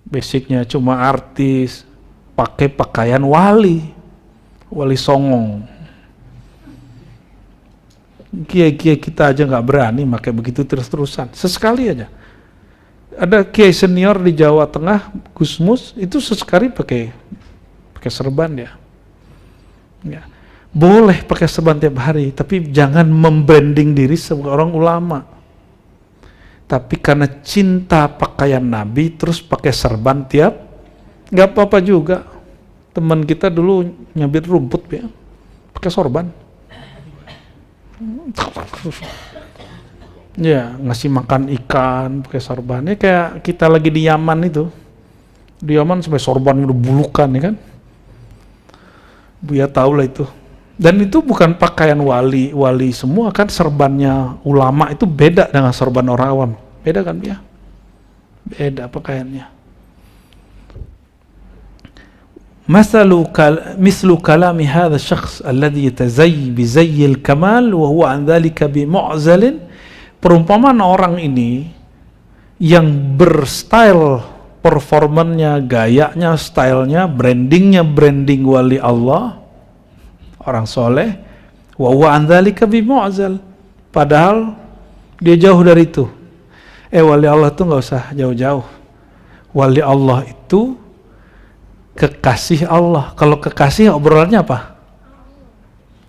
Basicnya cuma artis, pakai pakaian wali songong. Kiai-kiai kita aja nggak berani pakai begitu terus-terusan. Sesekali aja. ada kiai senior di Jawa Tengah, Gusmus, itu sesekali pakai serban ya. Ya. Boleh pakai serban tiap hari, tapi jangan membranding diri sebagai orang ulama. Tapi karena cinta pakaian Nabi, terus pakai serban tiap, nggak apa-apa juga. Teman kita dulu nyabit rumput ya, pakai sorban. Ya, ngasih makan ikan pakai sorbannya kayak kita lagi di Yaman itu. Di Yaman sampai sorban udah bulukan ya kan. Buya tahu lah itu. Dan itu bukan pakaian wali semua kan, serbannya ulama itu beda dengan sorban orang awam. Beda kan ya? Beda pakaiannya. Mislu kalami hadha syakhs alladhi yatazayy bi zayyil kamal wa huwa an dhalika bi mu'zalin. Perumpamaan orang ini yang berstyle performannya, gayanya, stylenya, brandingnya branding wali Allah, orang soleh, wa huwa an dzalika bi mu'zal, padahal dia jauh dari itu. Wali Allah itu nggak usah jauh-jauh. Wali Allah itu kekasih Allah. Kalau kekasih obrolannya apa?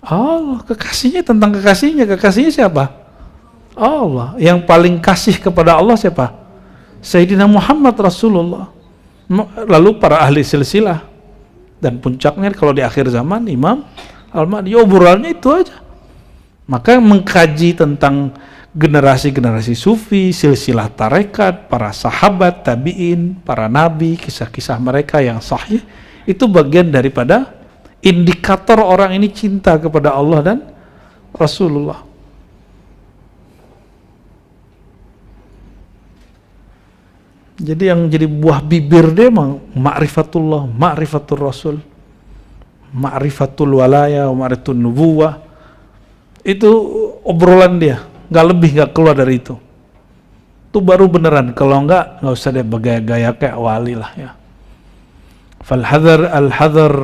Allah. Kekasihnya tentang kekasihnya siapa? Allah. Yang paling kasih kepada Allah siapa? Sayyidina Muhammad Rasulullah. Lalu para ahli silsilah. Dan puncaknya kalau di akhir zaman Imam Al-Mahdi. Obrolannya itu aja. Maka mengkaji tentang generasi-generasi sufi, silsilah tarekat, para sahabat, tabi'in, para nabi, kisah-kisah mereka yang sahih, itu bagian daripada indikator orang ini cinta kepada Allah dan Rasulullah. Jadi yang jadi buah bibir dia memang ma'rifatullah, ma'rifatul Rasul, ma'rifatul walaya, ma'rifatul nubuwah. Itu obrolan dia, nggak lebih, nggak keluar dari itu. Itu baru beneran. Kalau nggak usah deh bergaya-gaya kayak wali lah ya. Fal hadar al hadar,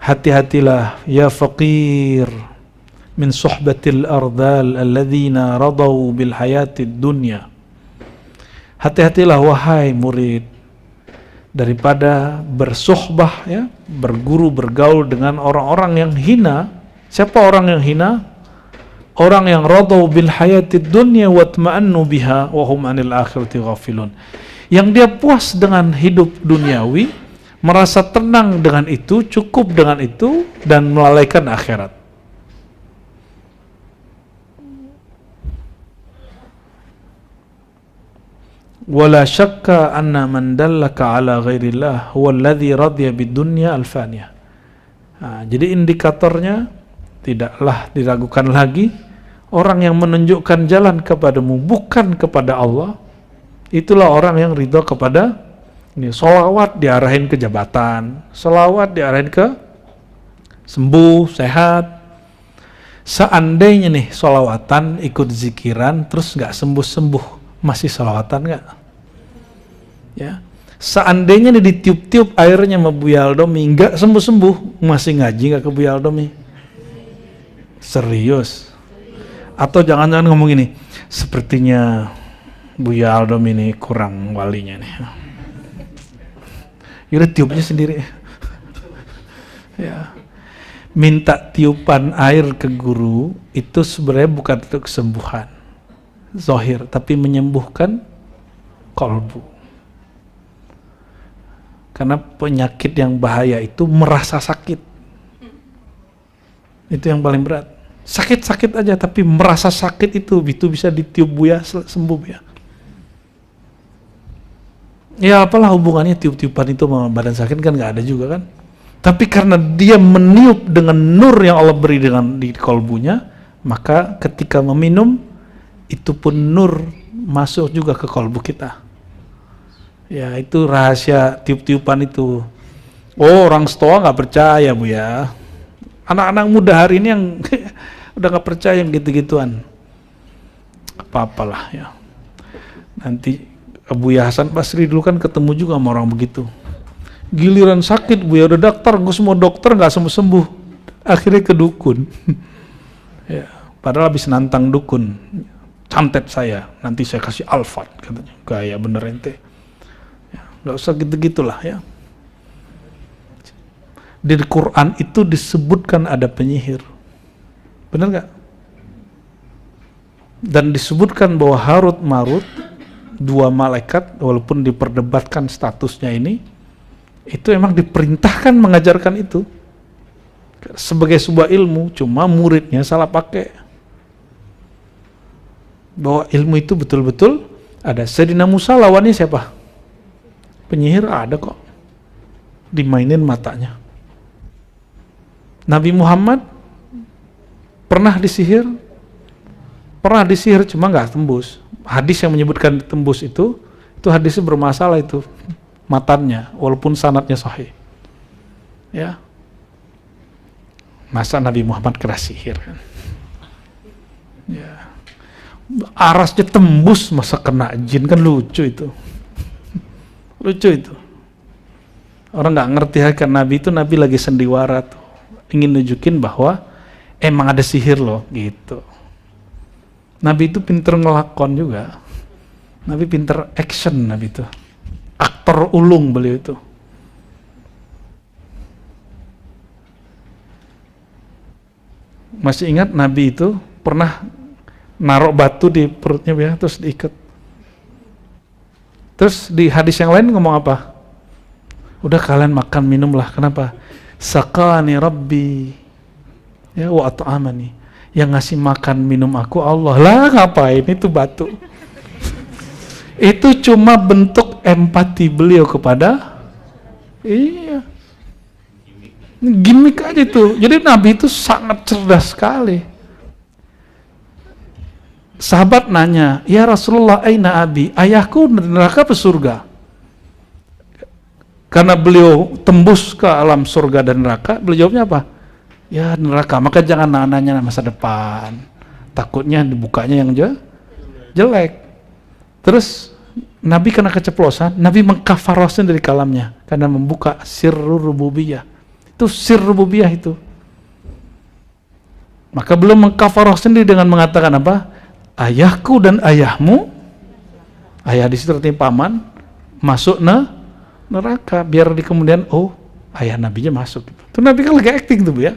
hati-hatilah ya faqir min suhbatil ardal alladzina radaw bil hayatid dunya. Hati-hatilah wahai murid daripada bersuhbah ya, berguru, bergaul dengan orang-orang yang hina. Siapa orang yang hina? Orang yang radaw bil hayatid dunya wa tma'annu biha wa hum 'anil akhirati ghafilun. Yang dia puas dengan hidup duniawi, merasa tenang dengan itu, cukup dengan itu, dan melalaikan akhirat. Wala syakka anna man dallaka ala ghairillah huwa alladhi radhiya bid-dunya al-faniyah. Jadi indikatornya tidaklah diragukan lagi, orang yang menunjukkan jalan kepadamu bukan kepada Allah, itulah orang yang ridha kepada ini. Sholawat diarahin ke jabatan, sholawat diarahin ke sembuh, sehat. Seandainya nih sholawatan ikut zikiran terus nggak sembuh-sembuh, masih sholawatan nggak? Ya. Seandainya nih ditiup-tiup airnya sama Buya Aldomi nggak sembuh-sembuh, masih ngaji nggak ke Buya Aldomi? Serius? Atau jangan-jangan ngomong gini, sepertinya Buya Aldomi ini kurang walinya nih. Yaudah tiupnya sendiri. Ya. Minta tiupan air ke guru itu sebenarnya bukan untuk kesembuhan zahir, tapi menyembuhkan kalbu. Karena penyakit yang bahaya itu merasa sakit. Itu yang paling berat. Sakit-sakit aja tapi merasa sakit itu bisa ditiup Buya sembuh ya. Ya apalah hubungannya tiup-tiupan itu sama badan sakit, kan nggak ada juga kan. Tapi karena dia meniup dengan nur yang Allah beri dengan di kalbunya, maka ketika meminum itu pun nur masuk juga ke kalbu kita. Ya itu rahasia tiup-tiupan itu. Oh, orang Stoa nggak percaya Bu ya. Anak-anak muda hari ini yang udah nggak percaya yang gitu-gituan. Apa-apalah ya. Nanti Buya Hasan Basri dulu kan ketemu juga sama orang begitu. Giliran sakit Buya udah dokter, gue semua dokter nggak sembuh-sembuh. Akhirnya ke dukun. Ya, padahal habis nantang dukun. santet saya, nanti saya kasih alfat, katanya. Gaya bener ente. Ya, nggak usah gitu-gitulah ya. Di Quran itu disebutkan ada penyihir. Benar nggak? Dan disebutkan bahwa Harut Marut, dua malaikat, walaupun diperdebatkan statusnya ini, itu emang diperintahkan mengajarkan itu sebagai sebuah ilmu, cuma muridnya salah pakai. Bahwa ilmu itu betul-betul ada. Sayyidina Musa lawannya siapa? Penyihir ada kok, dimainin matanya. Nabi Muhammad pernah disihir cuma nggak tembus. Hadis yang menyebutkan tembus itu hadisnya bermasalah itu matanya, walaupun sanadnya sahih. Ya, masa Nabi Muhammad kena sihir kan? Ya, arasnya tembus masa kena jin, kan lucu itu. Lucu itu. Orang nggak ngerti hakikat Nabi itu, Nabi lagi sendiwara tuh, ingin nunjukin bahwa emang ada sihir loh gitu. Nabi itu pinter ngelakon juga. Nabi pinter action, Nabi itu. Aktor ulung beliau itu. Masih ingat Nabi itu pernah naruh batu di perutnya ya, terus diikat. Terus di hadis yang lain ngomong apa? Udah kalian makan minumlah. Kenapa? Sakani Rabbi ya wa at'amani. Yang ngasih makan minum aku Allah. Lah ngapain itu batu? Itu cuma bentuk empati beliau kepada, iya, gimmick aja itu. Jadi Nabi itu sangat cerdas sekali. Sahabat nanya, ya Rasulullah, aina abi? Ayahku neraka apa surga? Karena beliau tembus ke alam surga dan neraka, beliau jawabnya apa? Ya neraka. Maka jangan nanya masa depan, takutnya dibukanya yang jelek. Terus Nabi kena keceplosan, Nabi mengkafarahkan dari kalamnya karena membuka sirrul rububiyah. Itu sir rububiyah itu. Maka belum mengkafarah sendiri dengan mengatakan apa? Ayahku dan ayahmu, ayah di situ artinya paman, masuk neraka, biar di kemudian ayah nabinya masuk. Itu Nabi kan lagi acting tuh ya.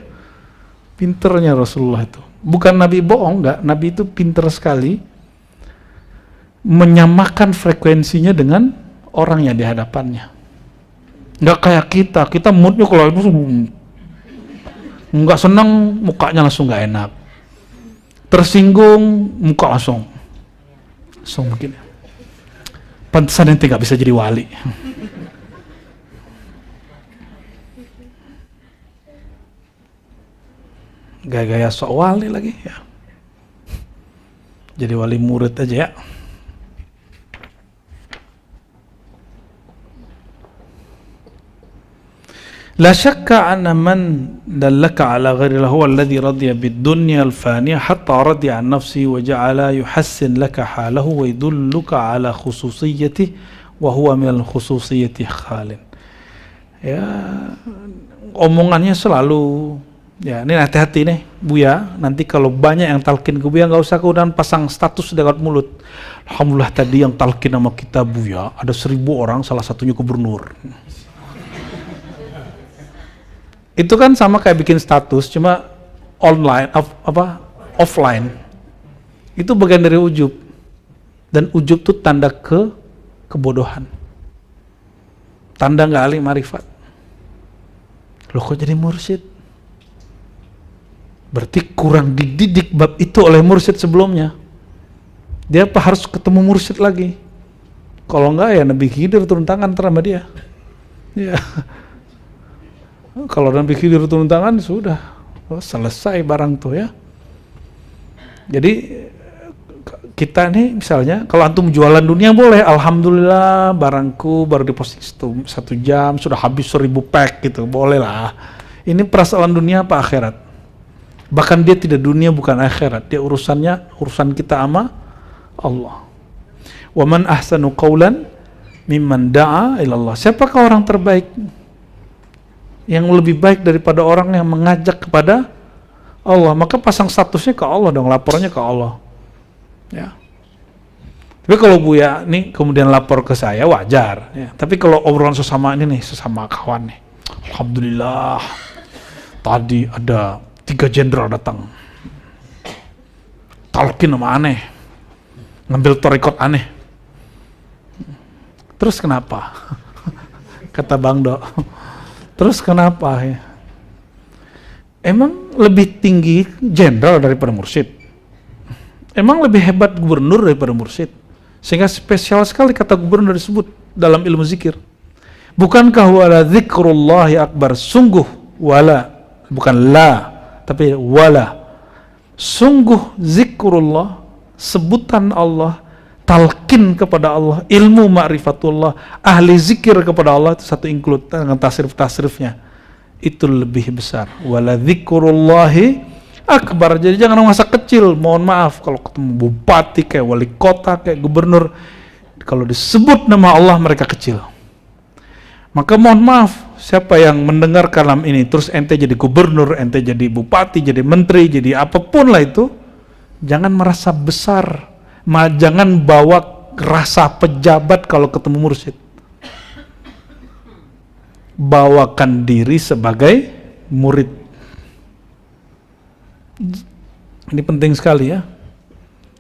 Pinternya Rasulullah itu. Bukan Nabi bohong, enggak. Nabi itu pinter sekali menyamakan frekuensinya dengan orang yang di hadapannya. Enggak kayak kita moodnya kalau itu enggak senang, mukanya langsung enggak enak. Tersinggung, muka langsung begini. Pantesan ente enggak bisa jadi wali. Gaya-gaya sok wali lagi ya. Jadi wali murid aja ya. La syakka anna man dallaka ala ghairi huwa alladhi radiya bid-dunya al-faniyah hatta radiya an nafsi wa ja'ala yuhassin laka halahu wa yadulluka ala khususiyyati wa huwa min al-khususiyyati khalin. Ya, omongannya selalu ya, ini hati-hati nih Buya, nanti kalau banyak yang talkin ke Buya nggak usah kemudian pasang status dekat mulut. Alhamdulillah tadi yang talkin sama kita Buya ada 1000 orang, salah satunya gubernur. Itu kan sama kayak bikin status, cuma online, offline. Itu bagian dari ujub. Dan ujub itu tanda kebodohan. Tanda nggak ahli marifat. Loh kok jadi mursyid? Berarti kurang dididik bab itu oleh mursyid sebelumnya. Dia apa harus ketemu mursyid lagi? Kalau enggak ya Nabi Khidir turun tangan sama dia. Ya. Kalau Nabi Khidir turun tangan sudah selesai barang tuh ya. Jadi kita nih misalnya kalau antum jualan dunia boleh, alhamdulillah barangku baru diposting 1 jam sudah habis 1000 pack gitu, boleh lah. Ini persoalan dunia apa akhirat? Bahkan dia tidak dunia bukan akhirat, dia urusan kita sama Allah. Wa man ahsanu qawlan mimman da'a ilallah. Siapakah orang terbaik? Yang lebih baik daripada orang yang mengajak kepada Allah? Maka pasang statusnya ke Allah dong, laporannya ke Allah. Ya. Tapi kalau Buya nih kemudian lapor ke saya wajar ya. Tapi kalau obrolan sesama ini nih, sesama kawan nih, alhamdulillah tadi ada 3 jenderal datang, talqin sama aneh, ngambil torikot aneh. Terus kenapa? Kata Bang Do, terus kenapa ya? Emang lebih tinggi jenderal daripada mursyid? Emang lebih hebat gubernur daripada mursyid? Sehingga spesial sekali kata gubernur disebut dalam ilmu zikir. Bukankah wala dzikrullahi akbar, sungguh wala, bukan la, tapi wala, sungguh zikrullah, sebutan Allah, talqin kepada Allah, ilmu ma'rifatullah, ahli zikir kepada Allah, itu satu include dengan tasrif-tasrifnya, itu lebih besar. Wala dzikrullahi akbar. Jadi jangan masa kecil, mohon maaf kalau ketemu bupati kayak wali kota kayak gubernur, kalau disebut nama Allah mereka kecil. Maka mohon maaf, siapa yang mendengar kalam ini terus ente jadi gubernur, ente jadi bupati, jadi menteri, jadi apapun lah itu, jangan merasa besar, jangan bawa rasa pejabat kalau ketemu mursyid. Bawakan diri sebagai murid. Ini penting sekali ya.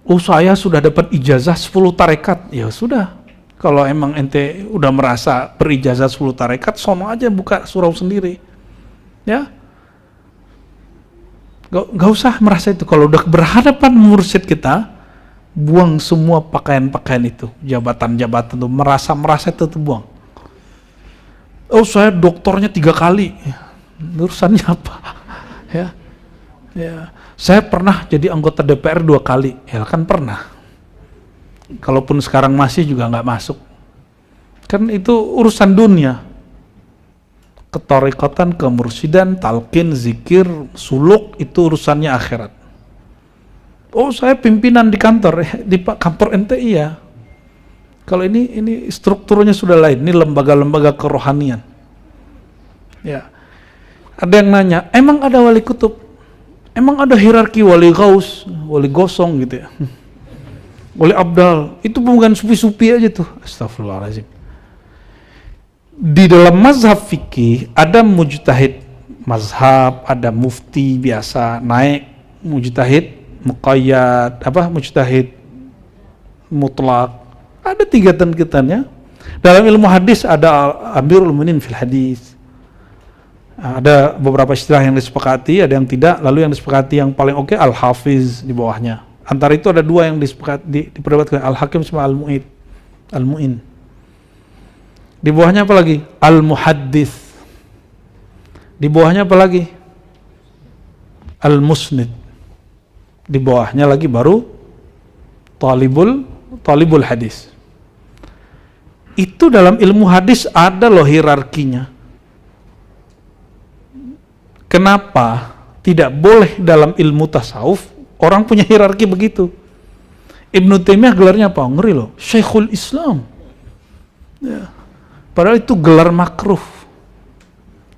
Oh, saya sudah dapat ijazah 10 tarekat. Ya sudah, kalau emang ente udah merasa berijazah 10 tarekat, sono aja buka surau sendiri ya. Gak usah merasa itu. Kalau udah berhadapan mursyid kita, buang semua pakaian-pakaian itu, jabatan-jabatan itu, merasa itu tuh buang. Oh, saya doktornya 3 kali, urusannya apa ya. Ya, saya pernah jadi anggota DPR 2 kali, ya kan pernah. Kalaupun sekarang masih juga nggak masuk. Kan itu urusan dunia. Ketorikotan, kemursidan, talqin, zikir, suluk, itu urusannya akhirat. Oh, saya pimpinan di kantor, di kantor NTI ya. Kalau ini strukturnya sudah lain, ini lembaga-lembaga kerohanian. Ya. Ada yang nanya, emang ada wali kutub? Emang ada hierarki wali gaus, wali gosong gitu ya, wali abdal? Itu bukan supi-supi aja tuh. Astagfirullahaladzim. Di dalam mazhab fikih ada mujtahid mazhab, ada mufti biasa naik, mujtahid muqayyad, mujtahid mutlak. Ada 3 tingkatannya. Dalam ilmu hadis ada amirul mu'minin fil hadis. Ada beberapa istilah yang disepakati, ada yang tidak. Lalu yang disepakati yang paling oke al-hafiz di bawahnya. Antara itu ada 2 yang disepakati diperdebatkan, al-hakim sama al-mu'in. Di bawahnya apa lagi? Al-muhaddits. Di bawahnya apa lagi? Al-musnid. Di bawahnya lagi baru talibul hadis. Itu dalam ilmu hadis ada loh hierarkinya. Kenapa tidak boleh dalam ilmu tasawuf orang punya hierarki begitu? Ibnu Taimiyah gelarnya apa? Ngeri loh, Syekhul Islam ya. Padahal itu gelar makruh.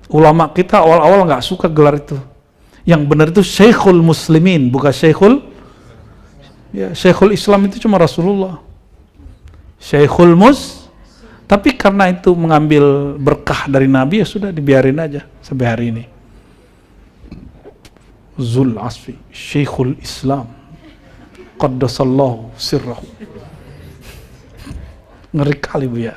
Ulama kita awal-awal gak suka gelar itu. Yang benar itu Syekhul Muslimin, bukan Syekhul ya. Syekhul Islam itu cuma Rasulullah. Syekhul tapi karena itu mengambil berkah dari Nabi, ya sudah dibiarin aja sampai hari ini. Zul Asfi, Syekhul Islam, Qaddasallahu sirrahu. Ngeri kali Bu ya.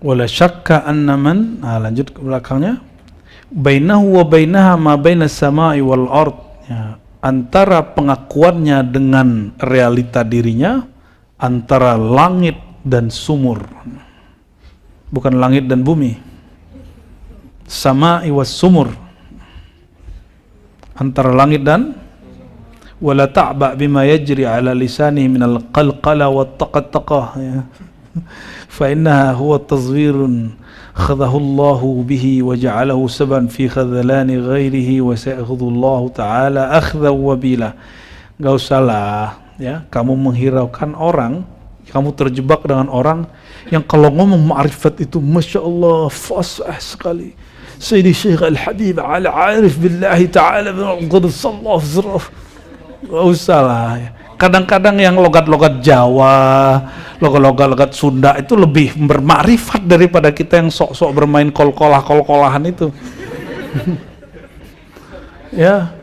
Wala syakka anna man, lanjut ke belakangnya, bainahu wa bainaha ma bainas samai wal ard, ya, antara pengakuannya dengan realita dirinya antara langit dan sumur, bukan langit dan bumi, samai was sumur, antara langit dan wala ta'ba bima yajri ala lisani minal qalqala wat taqattaqah, ya. Fa innaha huwa tazwirun khadahu Allahu bihi wa ja'alahu saban fi khadhalani ghairihi wa sa'khudhu Allah ta'ala akhdha wabila. Enggak usahlah ya kamu menghiraukan orang, kamu terjebak dengan orang yang kalau ngomong ma'rifat itu Masya Allah fasih sekali. Sayyidi Syekh Al-Habib Al-Arif Billahi Ta'ala bin Qudus Sallallahu Zuraf. Gak usah lah. Kadang-kadang yang logat-logat Jawa, logat-logat Sunda itu lebih bermakrifat daripada kita yang sok-sok bermain kol-kolahan itu. Ya,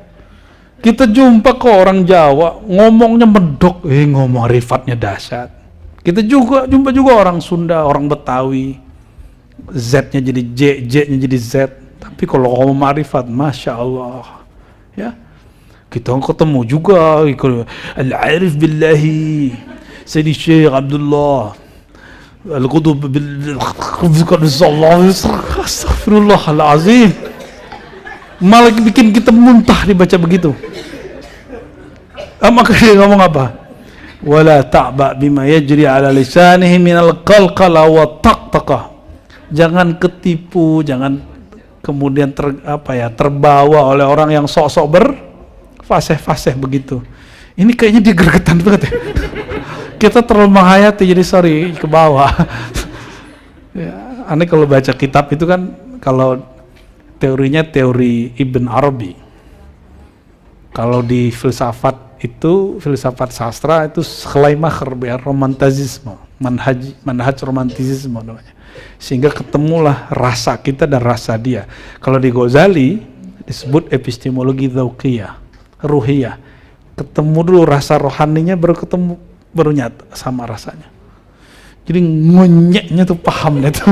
kita jumpa ke orang Jawa ngomongnya medok, ngomong rifatnya dahsyat. Kita juga jumpa juga orang Sunda, orang Betawi, Z-nya jadi J, J-nya jadi Z. Tapi kalau ngomong ma'rifat, Masya Allah, ya. Kita ketemu juga Al-Arif Billahi Sayyidi Syekh Abdullah Al-Qudub Astagfirullahaladzim, malah bikin kita muntah dibaca begitu. Maka dia ngomong apa? Wala ta'ba bima yajri ala lisanihi minal qalqala wa taqtaqah. Jangan ketipu, jangan kemudian terbawa oleh orang yang sok-sok fasih begitu. Ini kayaknya dia gregetan banget ya. Kita terlalu menghayati, jadi sorry ke bawah. Ya, aneh kalau baca kitab itu kan, kalau teorinya teori Ibn Arabi. Kalau di filsafat itu, filsafat sastra itu Schleiermacher, romantisisme, manhaj romantisisme namanya. Sehingga ketemulah rasa kita dan rasa dia. Kalau di Ghazali disebut epistemologi dzauqiyah, ruhiyah. Ketemu dulu rasa rohaninya, baru nyata sama rasanya. Jadi ngonyeknya tuh pahamnya tuh.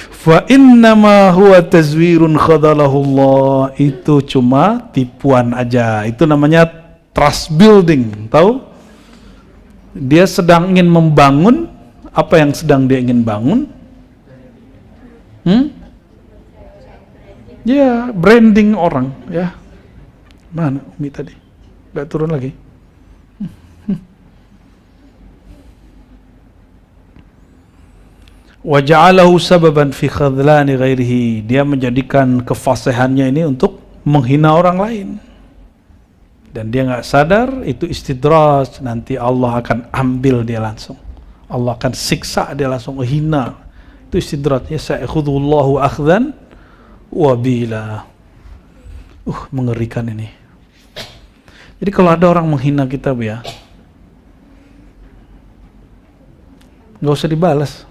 Fa innama huwa tazwirun khadalahu Allah. Itu cuma tipuan aja. Itu namanya trust building, tahu? Dia sedang ingin membangun apa yang sedang dia ingin bangun? Ya, branding orang, ya. Mana Umi tadi? Gak turun lagi. Wa ja'alahu sababan fi khadlani ghairihi. Dia menjadikan kefasihannya ini untuk menghina orang lain. Dan dia nggak sadar itu istidraj, nanti Allah akan ambil dia langsung. Allah akan siksa dia langsung, hina. Itu istidrajnya, sa'khudhullahu akhdan wabila. Mengerikan ini. Jadi kalau ada orang menghina kita, ya, nggak usah dibalas.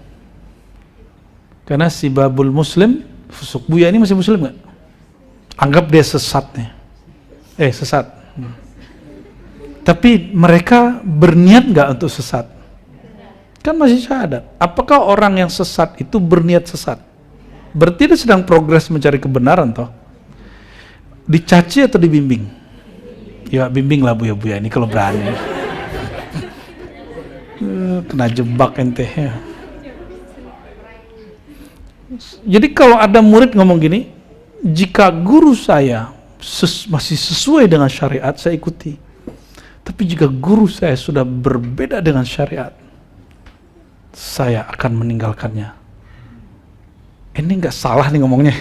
Karena si babul muslim, fusuk. Buya ini masih muslim nggak? Anggap dia sesatnya. Sesat. Tapi mereka berniat nggak untuk sesat? Kan masih syahadat. Apakah orang yang sesat itu berniat sesat? Berarti dia sedang progres mencari kebenaran, toh? Dicaci atau dibimbing? Ya bimbing lah buya ini kalau berani. Kena jebak ente ya. Jadi kalau ada murid ngomong gini, jika guru saya masih sesuai dengan syariat, saya ikuti. Tapi jika guru saya sudah berbeda dengan syariat, saya akan meninggalkannya. Ini nggak salah nih ngomongnya.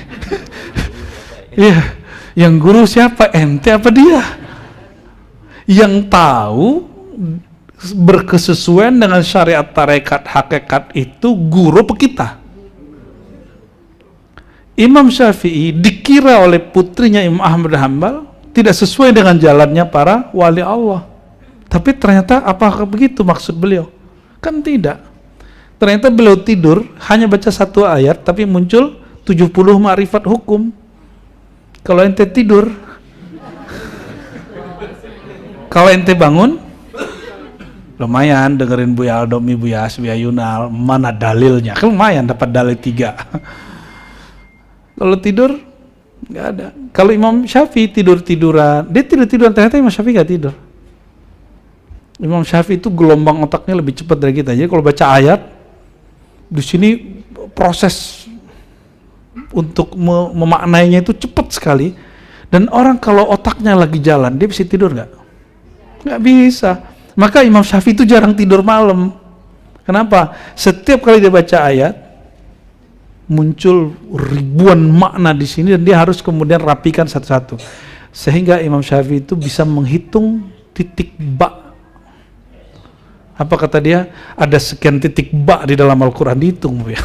Iya, yang guru siapa? Ente apa dia? Yang tahu berkesesuaian dengan syariat tarekat hakikat itu guru apa kita? Imam Syafi'i dikira oleh putrinya Imam Ahmad Hanbal tidak sesuai dengan jalannya para wali Allah. Tapi ternyata apakah begitu maksud beliau? Kan tidak. Ternyata beliau tidur hanya baca satu ayat tapi muncul 70 ma'rifat hukum. Kalau ente tidur, kalau ente bangun, lumayan dengerin Buya Aldomi, Buya As, Buya Yunal, mana dalilnya? Kan lumayan dapat dalil 3. Kalau tidur, nggak ada. Kalau Imam Syafi'i tidur-tiduran, dia tidur-tiduran, ternyata Imam Syafi'i nggak tidur. Imam Syafi'i itu gelombang otaknya lebih cepat dari kita. Jadi kalau baca ayat, di sini proses untuk memaknainya itu cepat sekali. Dan orang kalau otaknya lagi jalan, dia bisa tidur nggak? Nggak bisa. Maka Imam Syafi'i itu jarang tidur malam. Kenapa? Setiap kali dia baca ayat, muncul ribuan makna di sini dan dia harus kemudian rapikan satu-satu. Sehingga Imam Syafi'i itu bisa menghitung titik ba. Apa kata dia? Ada sekian titik ba di dalam Al-Quran, dihitung ya.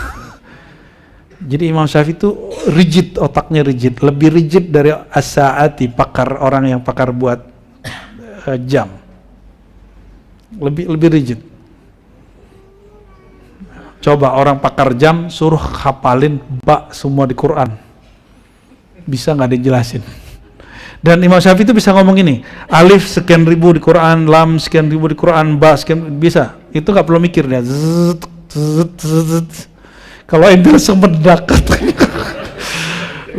Jadi Imam Syafi'i itu rigid, otaknya rigid, lebih rigid dari As-Sa'ati, orang yang pakar buat jam. Lebih rigid. Coba orang pakar jam suruh hafalin ba semua di Quran, bisa nggak dijelasin? Dan Imam Syafi'i itu bisa ngomong ini, alif sekian ribu di Quran, lam sekian ribu di Quran, ba sekian, bisa. Itu nggak perlu mikir dia. Kalau ente langsung mendakat,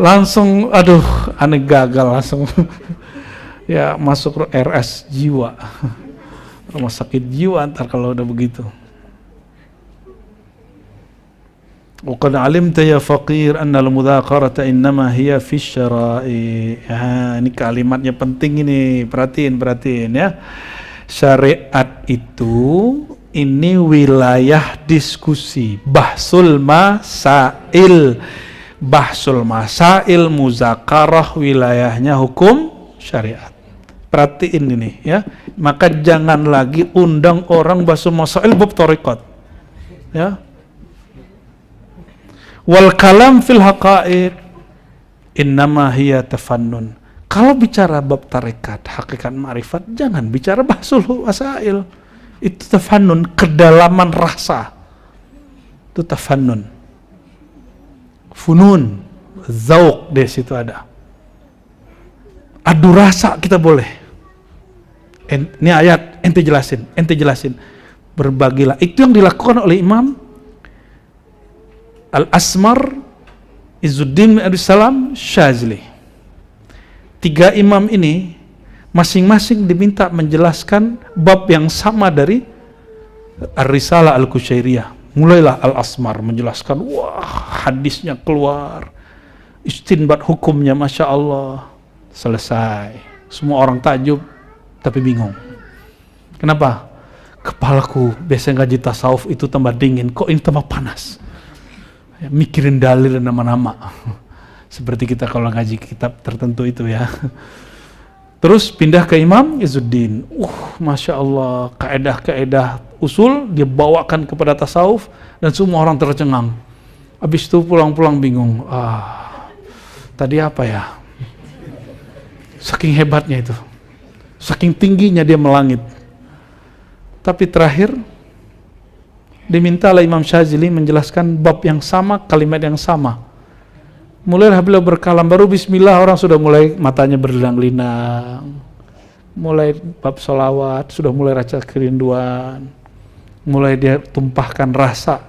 langsung, aduh, aneh gagal langsung. Ya masuk RS jiwa, rumah sakit jiwa ntar kalau udah begitu. وقد علمت يا فقير أن المذاكرة إنما هي في الشرائع. Ini kalimatnya penting ini, perhatiin ya. Syariat itu ini wilayah diskusi, bahsul masail. Bahsul masail muzakarah wilayahnya hukum syariat. Perhatiin ini ya. Maka jangan lagi undang orang bahsul masail bab thariqat. Ya. Wal kalam fil haqa'iq innama hiya tafannun. Kalau bicara bab tarekat, hakikat ma'rifat, jangan bicara bahsul wasail. Itu tafannun, kedalaman rasa. Itu tafannun. Funun, zauq di situ ada. Adu rasa kita boleh. Ini ayat, ente jelasin. Berbagilah. Itu yang dilakukan oleh Imam Al-Asmar, Izzuddin bin Abdus Salam, Syazili. 3 imam ini masing-masing diminta menjelaskan bab yang sama dari Ar-Risalah Al-Qusyairiyah. Mulailah Al-Asmar menjelaskan, wah hadisnya keluar, istinbat hukumnya, Masya Allah. Selesai. Semua orang takjub, tapi bingung. Kenapa? Kepalaku biasanya ngaji tasawuf itu tambah dingin, kok ini tambah panas. Ya, mikirin dalil dan nama-nama. Seperti kita kalau ngaji kitab tertentu itu ya. Terus pindah ke Imam Izzuddin. Masya Allah, kaedah-kaedah usul dia bawakan kepada tasawuf dan semua orang tercengang. Habis itu pulang-pulang bingung. Tadi apa ya? Saking hebatnya itu. Saking tingginya dia melangit. Tapi terakhir diminta oleh Imam Syazili menjelaskan bab yang sama, kalimat yang sama. Mulailah beliau berkalam, baru bismillah orang sudah mulai matanya berlinang-linang. Mulai bab sholawat, sudah mulai rasa kerinduan. Mulai dia tumpahkan rasa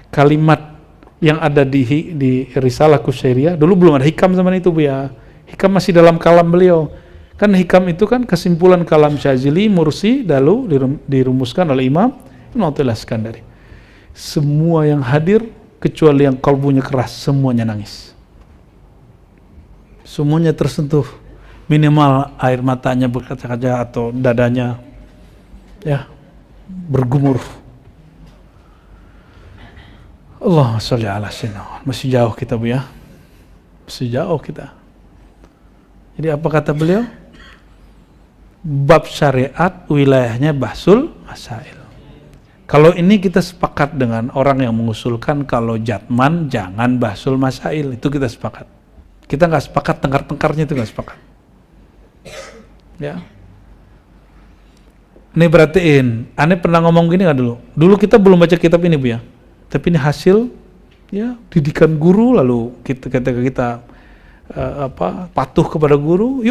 kalimat yang ada di Risalah Qusyairiyah. Dulu belum ada hikam zaman itu, Bu ya. Hikam masih dalam kalam beliau. Kan hikam itu kan kesimpulan kalam Syazili, Mursi, lalu dirumuskan oleh Imam Ibnu Athaillah Iskandari. Semua yang hadir kecuali yang kalbunya keras, semuanya nangis. Semuanya tersentuh, minimal air matanya berkaca-kaca atau dadanya ya bergumur. Allahumma sholli ala sayyidina. Masih jauh kita, Bu ya. Masih jauh kita. Jadi apa kata beliau? Bab syariat wilayahnya bahsul masail. Kalau ini kita sepakat dengan orang yang mengusulkan kalau jatman jangan bahsul masail, itu kita sepakat. Kita nggak sepakat tengkar-tengkarnya, itu nggak sepakat. Ya. Ini perhatiin, aneh pernah ngomong gini nggak dulu? Dulu kita belum baca kitab ini, Bu ya. Tapi ini hasil ya didikan guru, lalu kita patuh kepada guru,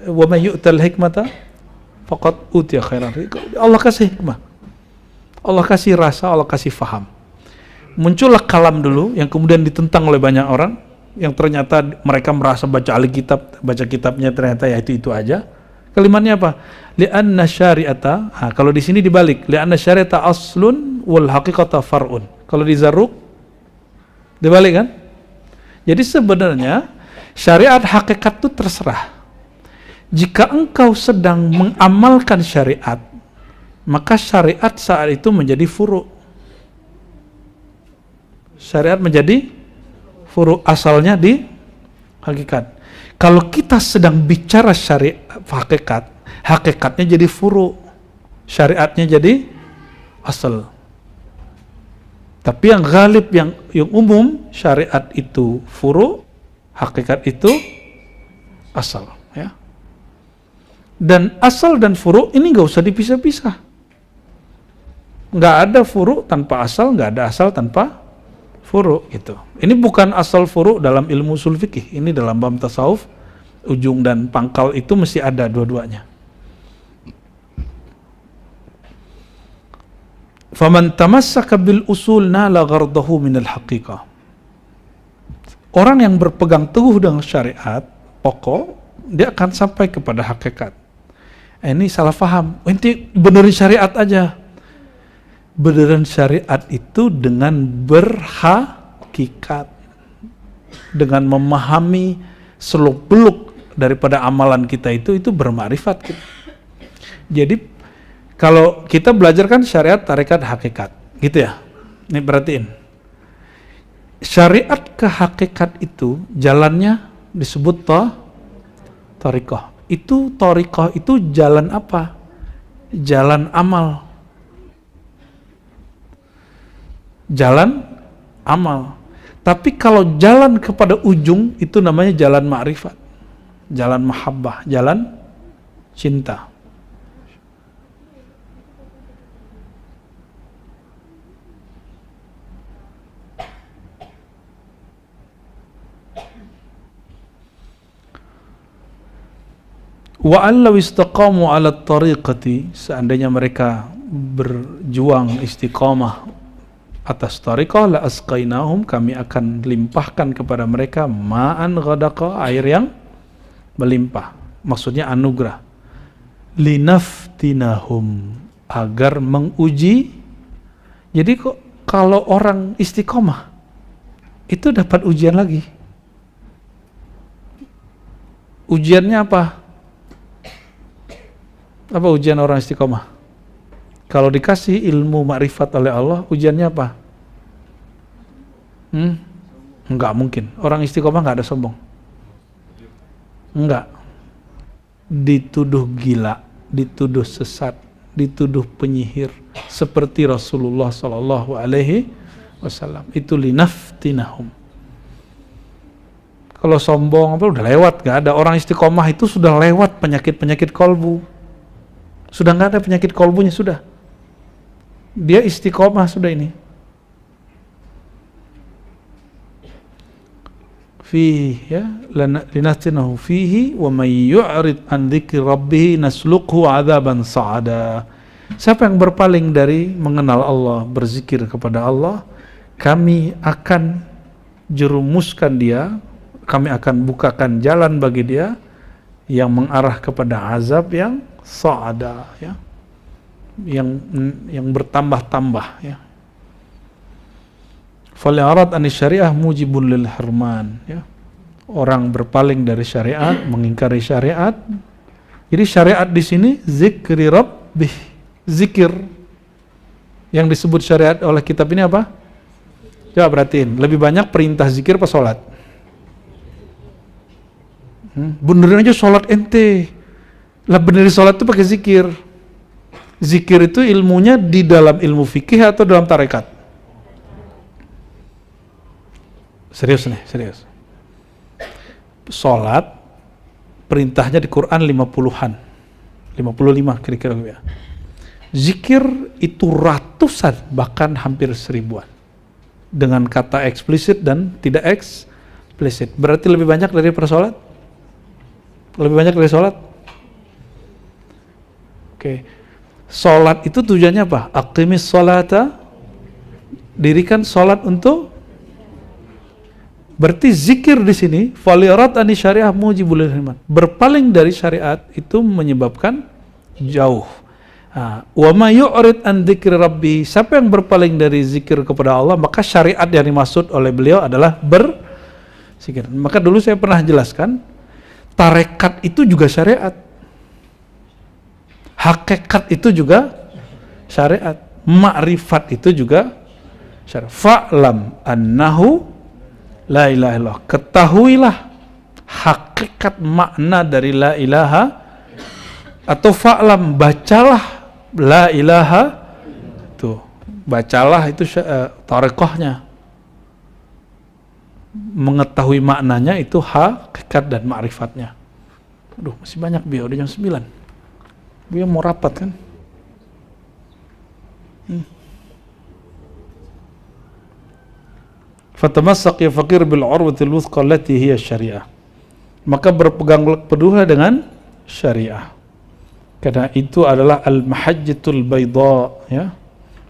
wa may yu'tal hikmata faqad utiya khairan. Allah kasih hikmah, Allah kasih rasa, Allah kasih faham. Muncullah kalam dulu yang kemudian ditentang oleh banyak orang yang ternyata mereka merasa baca Alkitab, baca kitabnya ternyata ya itu aja. Kalimatnya apa? Li'anna syari'ata, kalau di sini dibalik, li'anna syari'ata aslun wal haqiqata far'un. Kalau di Zarruq dibalik kan? Jadi sebenarnya syariat hakikat itu terserah. Jika engkau sedang mengamalkan syariat, maka syariat saat itu menjadi furu'. Syariat menjadi furu', asalnya di hakikat. Kalau kita sedang bicara syariat hakikat, hakikatnya jadi furu', syariatnya jadi asal. Tapi yang ghalib, yang umum, syariat itu furu', hakikat itu asal, ya. Dan asal dan furu' ini nggak usah dipisah-pisah. Nggak ada furu' tanpa asal, nggak ada asal tanpa furu' gitu. Ini bukan asal furu' dalam ilmu ushul fikih, ini dalam bab tasawuf, ujung dan pangkal itu mesti ada dua-duanya. Faman tamassaka bil usul nala ghardahu minal haqiqah. Orang yang berpegang teguh dengan syariat pokok, dia akan sampai kepada hakikat. Ini salah faham. Inti benerin syariat aja. Benerin syariat itu dengan berhakikat, dengan memahami seluk-beluk daripada amalan kita itu bermakrifat. Jadi kalau kita belajar kan syariat, tarekat, hakikat, gitu ya. Ini perhatiin. Syariat ke hakikat itu jalannya disebut thariqah. Itu thariqah itu jalan apa? Jalan amal. Jalan amal. Tapi kalau jalan kepada ujung itu namanya jalan ma'rifat. Jalan mahabbah, jalan cinta. Wa allaw istaqamu ala tariqati, seandainya mereka berjuang istiqamah atas tariqah, la asqainahum, kami akan limpahkan kepada mereka ma'an ghadaqa, air yang melimpah, maksudnya anugerah, linaftinahum, agar menguji. Jadi kok kalau orang istiqamah itu dapat ujian lagi. Ujiannya apa? Apa ujian orang istiqomah? Kalau dikasih ilmu makrifat oleh Allah, ujiannya apa? Enggak mungkin. Orang istiqomah enggak ada sombong. Enggak. Dituduh gila, dituduh sesat, dituduh penyihir, seperti Rasulullah sallallahu alaihi wasallam. Itu linaftinahum. Kalau sombong apa udah lewat, enggak ada. Orang istiqomah itu sudah lewat penyakit-penyakit kolbu. Sudah nggak ada penyakit kolbunya, sudah. Dia istiqomah sudah ini. Fihi ya, linastinahu fihi wa may yu'rid an dzikri rabbih naslukhu 'adzaban sa'ada. Siapa yang berpaling dari mengenal Allah, berzikir kepada Allah, kami akan jerumuskan dia, kami akan bukakan jalan bagi dia yang mengarah kepada azab yang sa'ada, ya, yang bertambah-tambah, ya. Fal'arad an syariah mujibun lil hirman, ya. Orang berpaling dari syariat, mengingkari syariat. Jadi syariat di sini zikri rabbih, zikir. Yang disebut syariat oleh kitab ini apa? Coba perhatiin, lebih banyak perintah zikir apa sholat? Benerin aja sholat ente. Lah benerin sholat itu pakai zikir. Zikir itu ilmunya di dalam ilmu fikih atau dalam tarekat? Serius nih, serius. Sholat perintahnya di Quran 50-an, 55 kira-kira ya. Zikir itu ratusan, bahkan hampir 1000-an, dengan kata eksplisit dan tidak eksplisit. Berarti lebih banyak dari sholat? Lebih banyak dari sholat? Oke. Sholat itu tujuannya apa? Aqimis sholata, dirikan sholat untuk. Berarti zikir di sini falirat ani syariah mujibul lil hirman. Berpaling dari syariat itu menyebabkan jauh. Wa may yu'rid an dzikri rabbi, siapa yang berpaling dari zikir kepada Allah, maka syariat yang dimaksud oleh beliau adalah berzikir. Maka dulu saya pernah jelaskan, tarekat itu juga syariat. Hakikat itu juga syariat. Ma'rifat itu juga syariat. Fa'lam annahu la ilaha illallah. Ketahuilah hakikat makna dari la ilaha, atau fa'lam, bacalah la ilaha. Tuh, bacalah itu tarekohnya. Mengetahui maknanya itu hakikat dan ma'rifatnya. Aduh, masih banyak udah jam 9. Mau rapat kan? Fatamassak ya faqir bil urwatil wuthqa allati hiya syariah. Maka berpegang teguhlah dengan syariah. Karena itu adalah al-mahajjatul bayda, ya.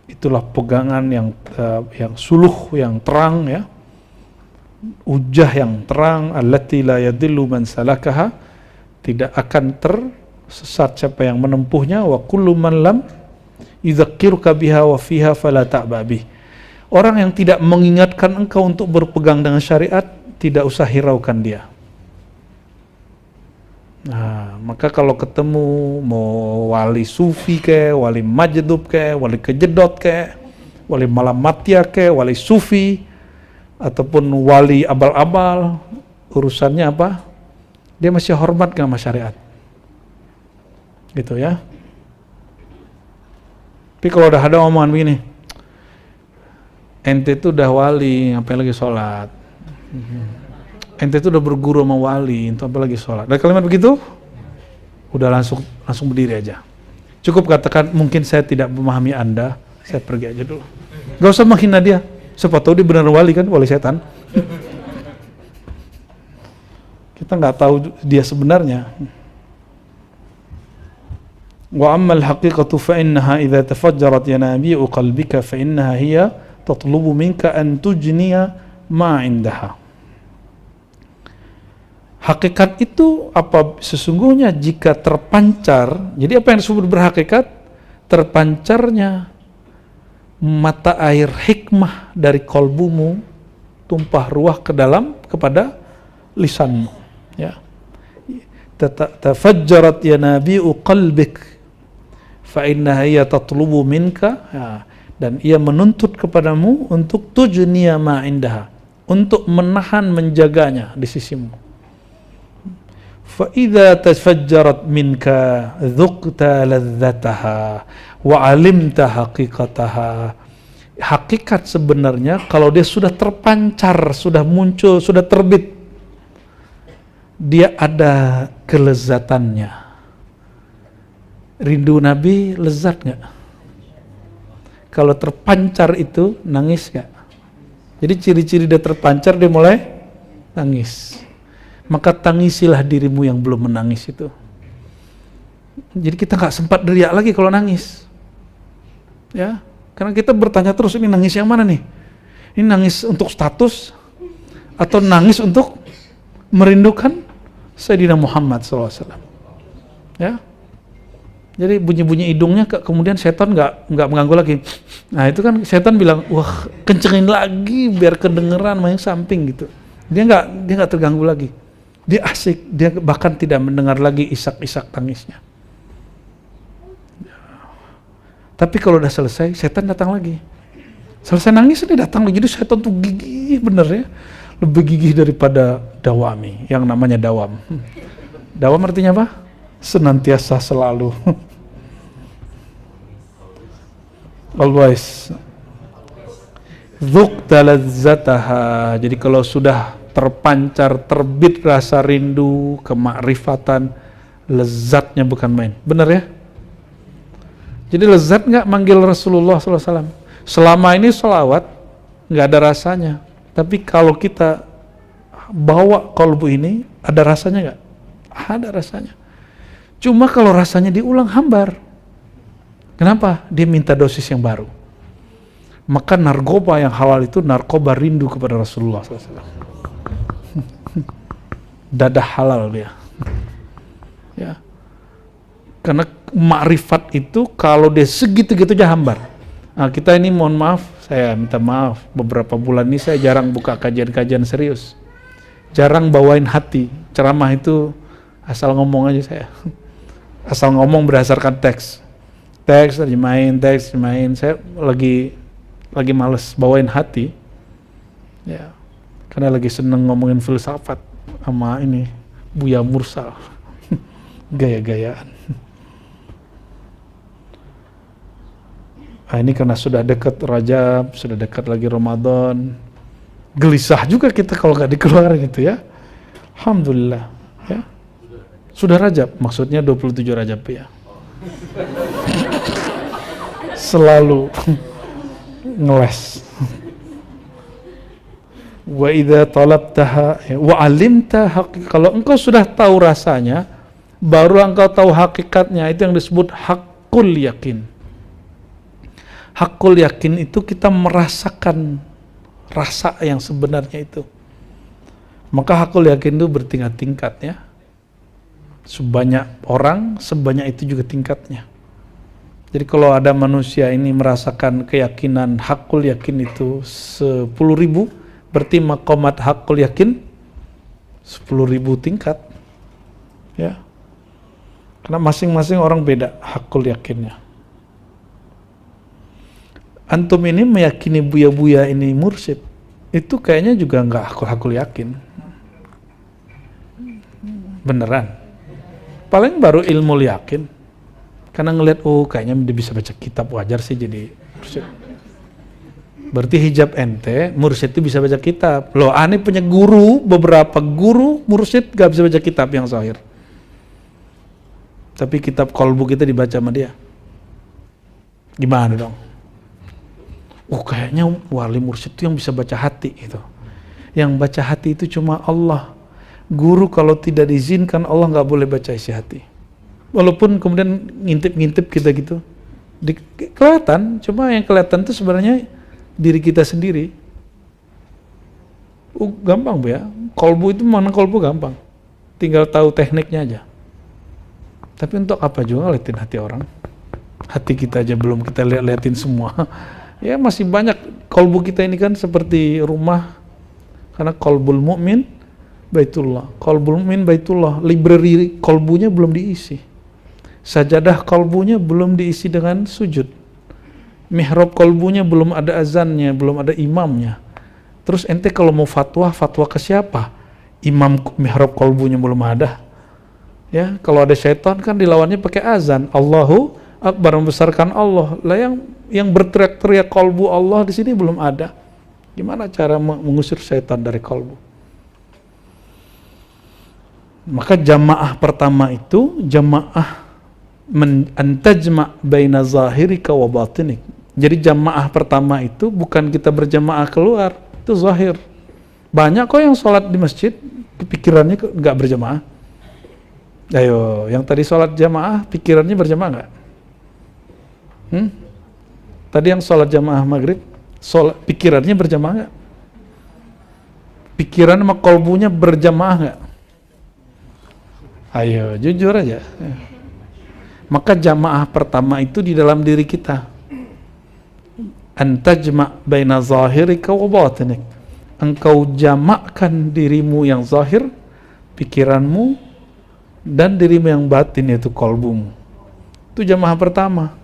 Itulah pegangan yang suluh, yang terang, ya. Ujah yang terang, allati la yadillu man salakaha, tidak akan tersesat siapa yang menempuhnya, wa kullu man lam yudzakiruka biha wa fiha fala ta'ba bih. Orang yang tidak mengingatkan engkau untuk berpegang dengan syariat, tidak usah hiraukan dia. Nah, maka kalau ketemu mau wali sufi ke, wali majdub ke, wali kejedot ke, wali malamatya ke, wali sufi, ataupun wali abal-abal, urusannya apa? Dia masih hormat sama syariat. Gitu ya. Tapi kalau udah ada omongan begini, ente itu udah wali, ngapain lagi sholat? Ente itu udah berguru sama wali, itu apa lagi sholat? Ada kalimat begitu? Udah langsung berdiri aja. Cukup katakan, mungkin saya tidak memahami Anda, saya pergi aja dulu. Gak usah menghina dia. Siapa tahu dia benar wali kan, wali setan. Kita nggak tahu dia sebenarnya. Wa ammal haqiqatu fa innaha idza tafajjarat yanabi'u qalbika fa innaha hiya tatlubu minka an tujniya ma 'indaha. Hakikat itu apa sesungguhnya jika terpancar. Jadi apa yang disebut berhakikat? Terpancarnya mata air hikmah dari kolbumu tumpah ruah ke dalam kepada lisanmu, ya. Tafajjarat yanabi'u qalbik fa innaha hiya tatlubu minka, ya. Dan ia menuntut kepadamu untuk tujniya ma indaha, untuk menahan menjaganya di sisimu. Fa idza tafajjarat minka dhuqta ladzataha wa 'alimta haqiqataha. Hakikat sebenarnya kalau dia sudah terpancar, sudah muncul, sudah terbit, dia ada kelezatannya. Rindu Nabi lezat nggak? Kalau terpancar itu nangis nggak? Jadi ciri-ciri dia terpancar, dia mulai nangis. Maka tangisilah dirimu yang belum menangis itu. Jadi kita nggak sempat teriak lagi kalau nangis, ya. Karena kita bertanya terus, ini nangis yang mana nih? Ini nangis untuk status atau nangis untuk merindukan Sayyidina Muhammad SAW, ya. Jadi bunyi-bunyi hidungnya, kemudian setan nggak mengganggu lagi. Nah itu kan setan bilang, wah kencengin lagi biar kedengeran main samping gitu. Dia nggak terganggu lagi. Dia asik, dia bahkan tidak mendengar lagi isak-isak tangisnya. Tapi kalau udah selesai, setan datang lagi. Selesai nangis, dia datang lagi. Jadi setan tuh gigih bener ya. Lebih gigih daripada dawami, yang namanya dawam. Dawam artinya apa? Senantiasa, selalu. Always. Dzukta ladzataha. Jadi kalau sudah terpancar, terbit rasa rindu, kemakrifatan, lezatnya bukan main. Benar ya? Jadi lezat nggak manggil Rasulullah SAW? Selama ini sholawat nggak ada rasanya. Tapi kalau kita bawa qalbu ini, ada rasanya nggak? Ada rasanya. Cuma kalau rasanya diulang hambar. Kenapa? Dia minta dosis yang baru. Maka narkoba yang halal itu narkoba rindu kepada Rasulullah SAW. Dadah halal dia, ya. Karena makrifat itu kalau dia segitu-gitu aja hambar. Nah, kita ini mohon maaf, saya minta maaf, beberapa bulan ini saya jarang buka kajian-kajian serius, jarang bawain hati. Ceramah itu asal ngomong aja saya, asal ngomong berdasarkan teks. teks terjemahin. Saya lagi males bawain hati, ya, karena lagi seneng ngomongin filsafat sama ini Buya Mursal, gaya-gayaan. Ini karena sudah dekat Rajab, sudah dekat lagi Ramadan, gelisah juga kita kalau nggak dikeluarin gitu ya. Alhamdulillah, ya. Sudah Rajab, maksudnya 27 Rajab ya. Selalu ngeles. Wa idza talabtaha wa 'alimta kalau engkau sudah tahu rasanya, baru engkau tahu hakikatnya. Itu yang disebut hakul yakin. Hakul yakin itu kita merasakan rasa yang sebenarnya itu. Maka hakul yakin itu bertingkat-tingkat ya. Sebanyak orang, sebanyak itu juga tingkatnya. Jadi kalau ada manusia ini merasakan keyakinan hakul yakin itu 10.000, berarti maqamat hakul yakin 10.000 tingkat. Ya. Karena masing-masing orang beda hakul yakinnya. Antum ini meyakini Buya-Buya ini mursyid, itu kayaknya juga nggak hakul yakin. Beneran. Paling baru ilmu yakin. Karena ngelihat, kayaknya dia bisa baca kitab, wajar sih jadi mursyid. Berarti hijab ente, mursyid itu bisa baca kitab. Loh, aneh punya guru, beberapa guru mursyid gak bisa baca kitab yang zahir. Tapi kitab kolbu kita dibaca sama dia. Gimana dong? Kayaknya wali mursyid itu yang bisa baca hati itu. Yang baca hati itu cuma Allah. Guru kalau tidak diizinkan, Allah nggak boleh baca isi hati. Walaupun kemudian ngintip-ngintip kita gitu, kelihatan. Cuma yang kelihatan itu sebenarnya diri kita sendiri. Gampang Bu ya. Kolbu itu mana kolbu gampang. Tinggal tahu tekniknya aja. Tapi untuk apa juga ngeliatin hati orang? Hati kita aja belum kita liatin semua. Ya masih banyak. Kolbu kita ini kan seperti rumah, karena kolbul mu'min baitullah, kolbul mu'min baitullah, library kolbunya belum diisi, sajadah kolbunya belum diisi dengan sujud, mihrab kolbunya belum ada azannya, belum ada imamnya. Terus ente kalau mau fatwa ke siapa? Imam mihrab kolbunya belum ada. Ya, kalau ada syaitan kan dilawannya pakai azan, Allahu Akbar, membesarkan Allah. Lah yang berteriak-teriak kolbu Allah di sini belum ada. Gimana cara mengusir syaitan dari kolbu? Maka jamaah pertama itu jamaah antajma' baina zahirika wa batinik. Jadi jamaah pertama itu bukan kita berjamaah keluar, itu zahir. Banyak kok yang sholat di masjid pikirannya nggak berjamaah. Ayo, yang tadi sholat jamaah pikirannya berjamaah nggak? Tadi yang sholat jamaah maghrib, pikirannya berjamaah nggak? Pikiran sama kolbunya berjamaah nggak? Ayo, jujur aja. Maka jamaah pertama itu di dalam diri kita. Antajma' baina zahirika wa batinik. Engkau jamakkan dirimu yang zahir, pikiranmu, dan dirimu yang batin, yaitu kolbumu. Itu jamaah pertama.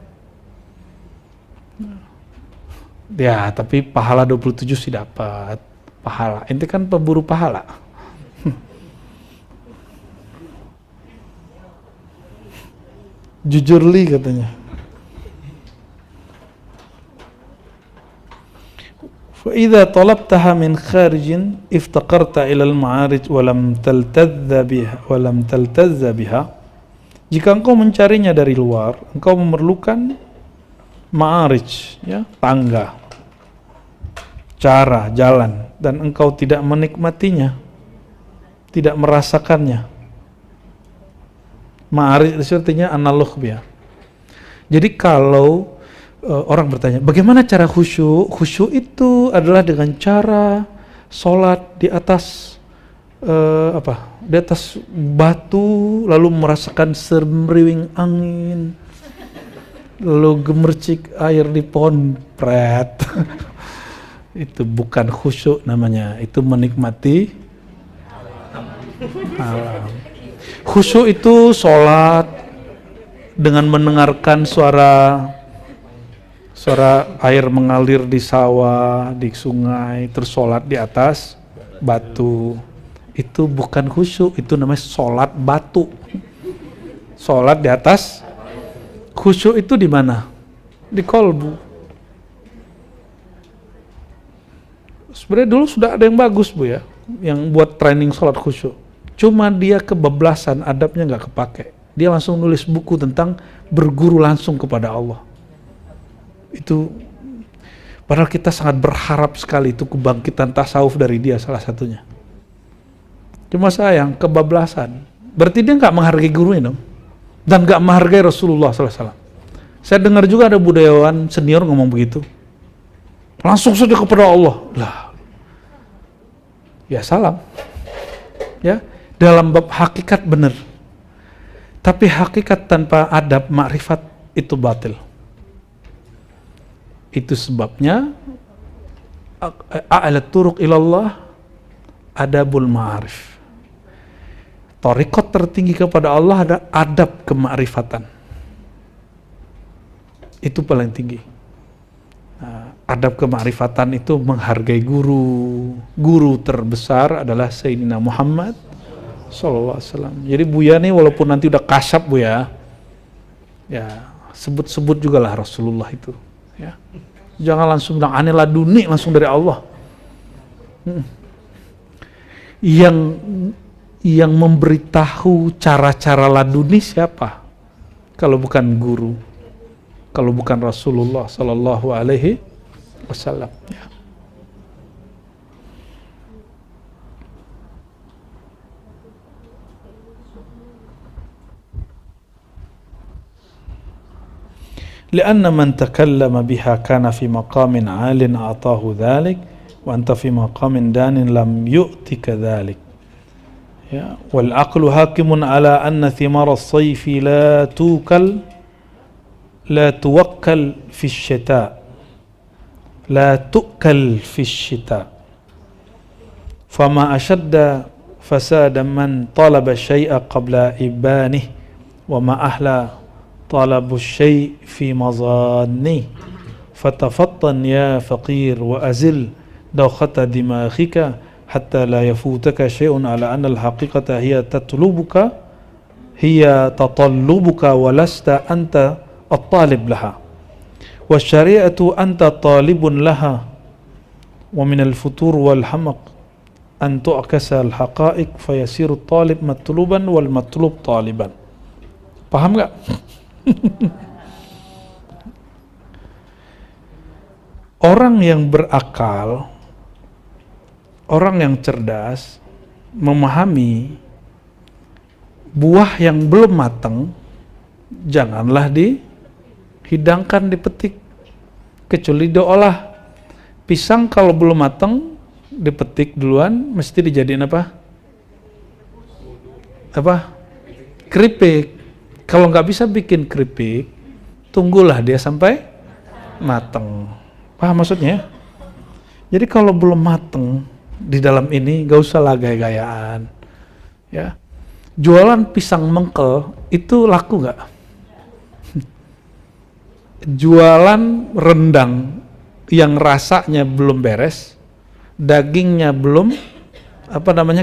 Ya, tapi pahala 27 sih dapat pahala. Ente kan pemburu pahala. Jujur li katanya. Fa idza talabtaha min kharijin iftaqarta ila al-ma'arij wa lam taltazza biha. Jika engkau mencarinya dari luar, engkau memerlukan ma'arij, ya, tangga, cara, jalan, dan engkau tidak menikmatinya, tidak merasakannya. Ma'arij itu artinya analog ya. Jadi kalau orang bertanya, bagaimana cara khusyuk? Khusyuk itu adalah dengan cara sholat di atas di atas batu, lalu merasakan semriwing angin, lalu gemercik air di pohon pret. Itu bukan khusyuk namanya, itu menikmati alam. Khusyuk itu sholat dengan mendengarkan suara air mengalir di sawah, di sungai, terus sholat di atas batu. Itu bukan khusyuk, itu namanya sholat batu. Sholat di atas. Khusyuk itu di mana? Di kolbu. Sebenarnya dulu sudah ada yang bagus Bu ya, yang buat training sholat khusyuk. Cuma dia kebablasan, adabnya nggak kepake. Dia langsung nulis buku tentang berguru langsung kepada Allah. Itu padahal kita sangat berharap sekali itu kebangkitan tasawuf dari dia salah satunya. Cuma sayang kebablasan. Berarti dia nggak menghargai gurunya dong, dan nggak menghargai Rasulullah SAW. Saya dengar juga ada budayawan senior ngomong begitu. Langsung saja kepada Allah. Lah, ya salam. Ya, dalam bab hakikat benar. Tapi hakikat tanpa adab makrifat itu batil. Itu sebabnya a'la turuq ilallah adabul ma'arif. Thariqat tertinggi kepada Allah ada adab kemakrifatan. Itu paling tinggi. Nah, adab kemakrifatan itu menghargai guru. Guru terbesar adalah Sayyidina Muhammad sallallahu alaihi wasallam. Jadi Buya nih walaupun nanti udah kasyaf Bu ya, sebut-sebut juga lah Rasulullah itu. Ya. Jangan langsung bilang aneh laduni langsung dari Allah. Yang memberitahu cara-cara laduni siapa? Kalau bukan guru, kalau bukan Rasulullah sallallahu alaihi wasallam. Ya. لأن من تكلم بها كان في مقام عال أعطاه ذلك وأنت في مقام دان لم يؤتك ذلك. والعقل حاكم على أن ثمار الصيف لا توكل في الشتاء لا تؤكل في الشتاء فما أشد فساد من طلب الشيء قبل إبانه وما أحلى طلب الشيء في مظانه فتفطن يا فقير وأزل دوخة دماغك حتى لا يفوتك شيء على أن الحقيقة هي تطلبك ولست أنت الطالب لها والشريعة أنت طالب لها ومن الفتور والحمق أن تعكس الحقائق فيصير الطالب مطلوبا والمطلوب طالبا. Paham nggak? Orang yang berakal, orang yang cerdas, memahami buah yang belum matang, janganlah dihidangkan, dipetik, kecuali diolah. Pisang kalau belum matang, dipetik duluan, mesti dijadiin apa? Keripik. Kalau nggak bisa bikin keripik, tunggulah dia sampai matang. Paham maksudnya? Jadi kalau belum matang di dalam ini, nggak usah lah gaya-gayaan. Ya, jualan pisang mengkel itu laku nggak? Jualan rendang yang rasanya belum beres, dagingnya belum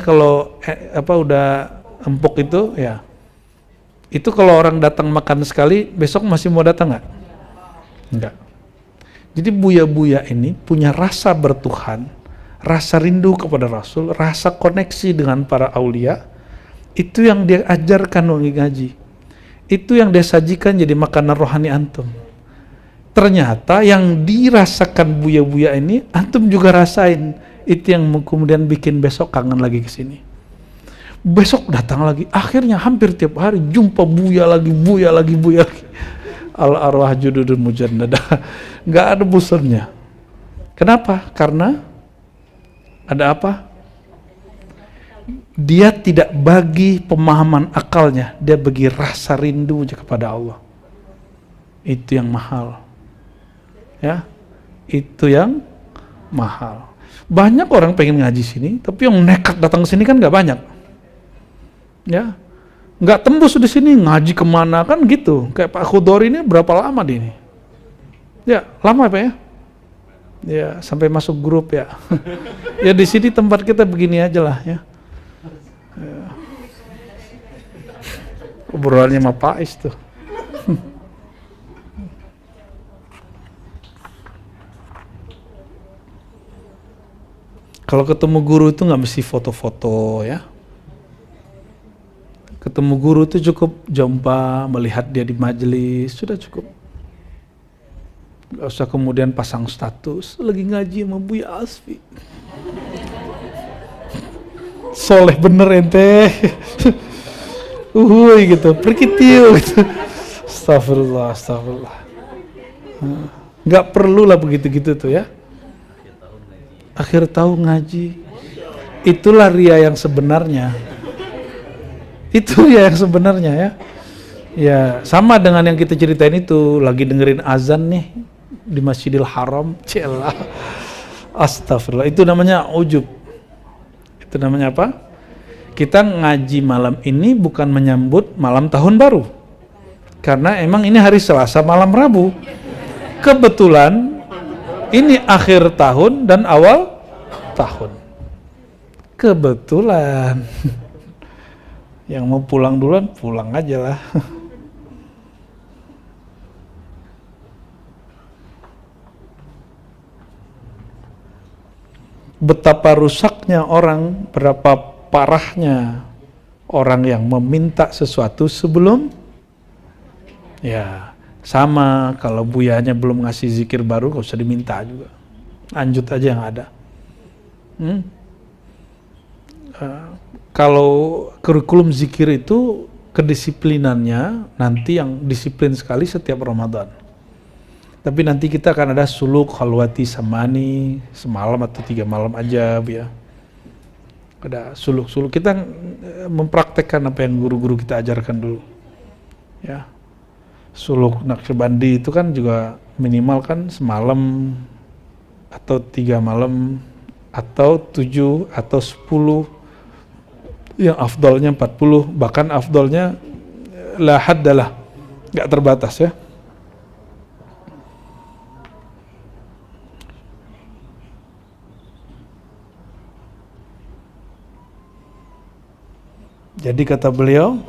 kalau udah empuk itu ya. Itu kalau orang datang makan sekali, besok masih mau datang nggak? Enggak. Jadi buya-buya ini punya rasa bertuhan, rasa rindu kepada Rasul, rasa koneksi dengan para aulia. Itu yang dia ajarkan wangi ngaji. Itu yang dia sajikan jadi makanan rohani antum. Ternyata yang dirasakan buya-buya ini, antum juga rasain. Itu yang kemudian bikin besok kangen lagi ke sini. Besok datang lagi, akhirnya hampir tiap hari jumpa buya lagi. Al-arwah jududun mujannadah. Nggak ada bosannya. Kenapa? Karena ada apa? Dia tidak bagi pemahaman akalnya, dia bagi rasa rindu kepada Allah. Itu yang mahal. Ya, itu yang mahal. Banyak orang pengen ngaji sini, tapi yang nekat datang ke sini kan nggak banyak. Ya, nggak tembus di sini, ngaji kemana kan gitu. Kayak Pak Khudori ini berapa lama di ini? Ya, lama Pak ya? Ya, sampai masuk grup ya. Ya di sini tempat kita begini aja lah ya. Obrolannya sama Pak Is tuh. Kalau ketemu guru itu nggak mesti foto-foto ya. Ketemu guru itu cukup jumpa, melihat dia di majelis, sudah cukup. Gak usah kemudian pasang status, lagi ngaji sama Buya Asfi. Soleh bener ente. Gitu, perkitiu gitu. Astagfirullah. Gak perlu lah begitu-gitu tuh ya. Akhir tahun ngaji. Itulah ria yang sebenarnya. Itu ya yang sebenarnya ya. Ya sama dengan yang kita ceritain itu, lagi dengerin azan nih di Masjidil Haram, celah. Astagfirullah, itu namanya ujub. Itu namanya apa? Kita ngaji malam ini bukan menyambut malam tahun baru. Karena emang ini hari Selasa malam Rabu. Kebetulan ini akhir tahun dan awal tahun. Kebetulan. Yang mau pulang duluan, pulang aja lah. Betapa rusaknya orang, berapa parahnya orang yang meminta sesuatu sebelum, ya sama kalau buyanya belum ngasih zikir baru, gak usah diminta juga. Lanjut aja yang ada. Kalau kurikulum zikir itu kedisiplinannya nanti yang disiplin sekali setiap Ramadan. Tapi nanti kita akan ada suluk khalwati samani semalam atau 3 malam aja ya. Ada suluk-suluk, kita mempraktekkan apa yang guru-guru kita ajarkan dulu. Ya. Suluk Naqsyabandi itu kan juga minimal kan semalam atau 3 malam atau 7 atau 10. Yang afdolnya 40, bahkan afdolnya la haddalah, nggak terbatas ya. Jadi kata beliau,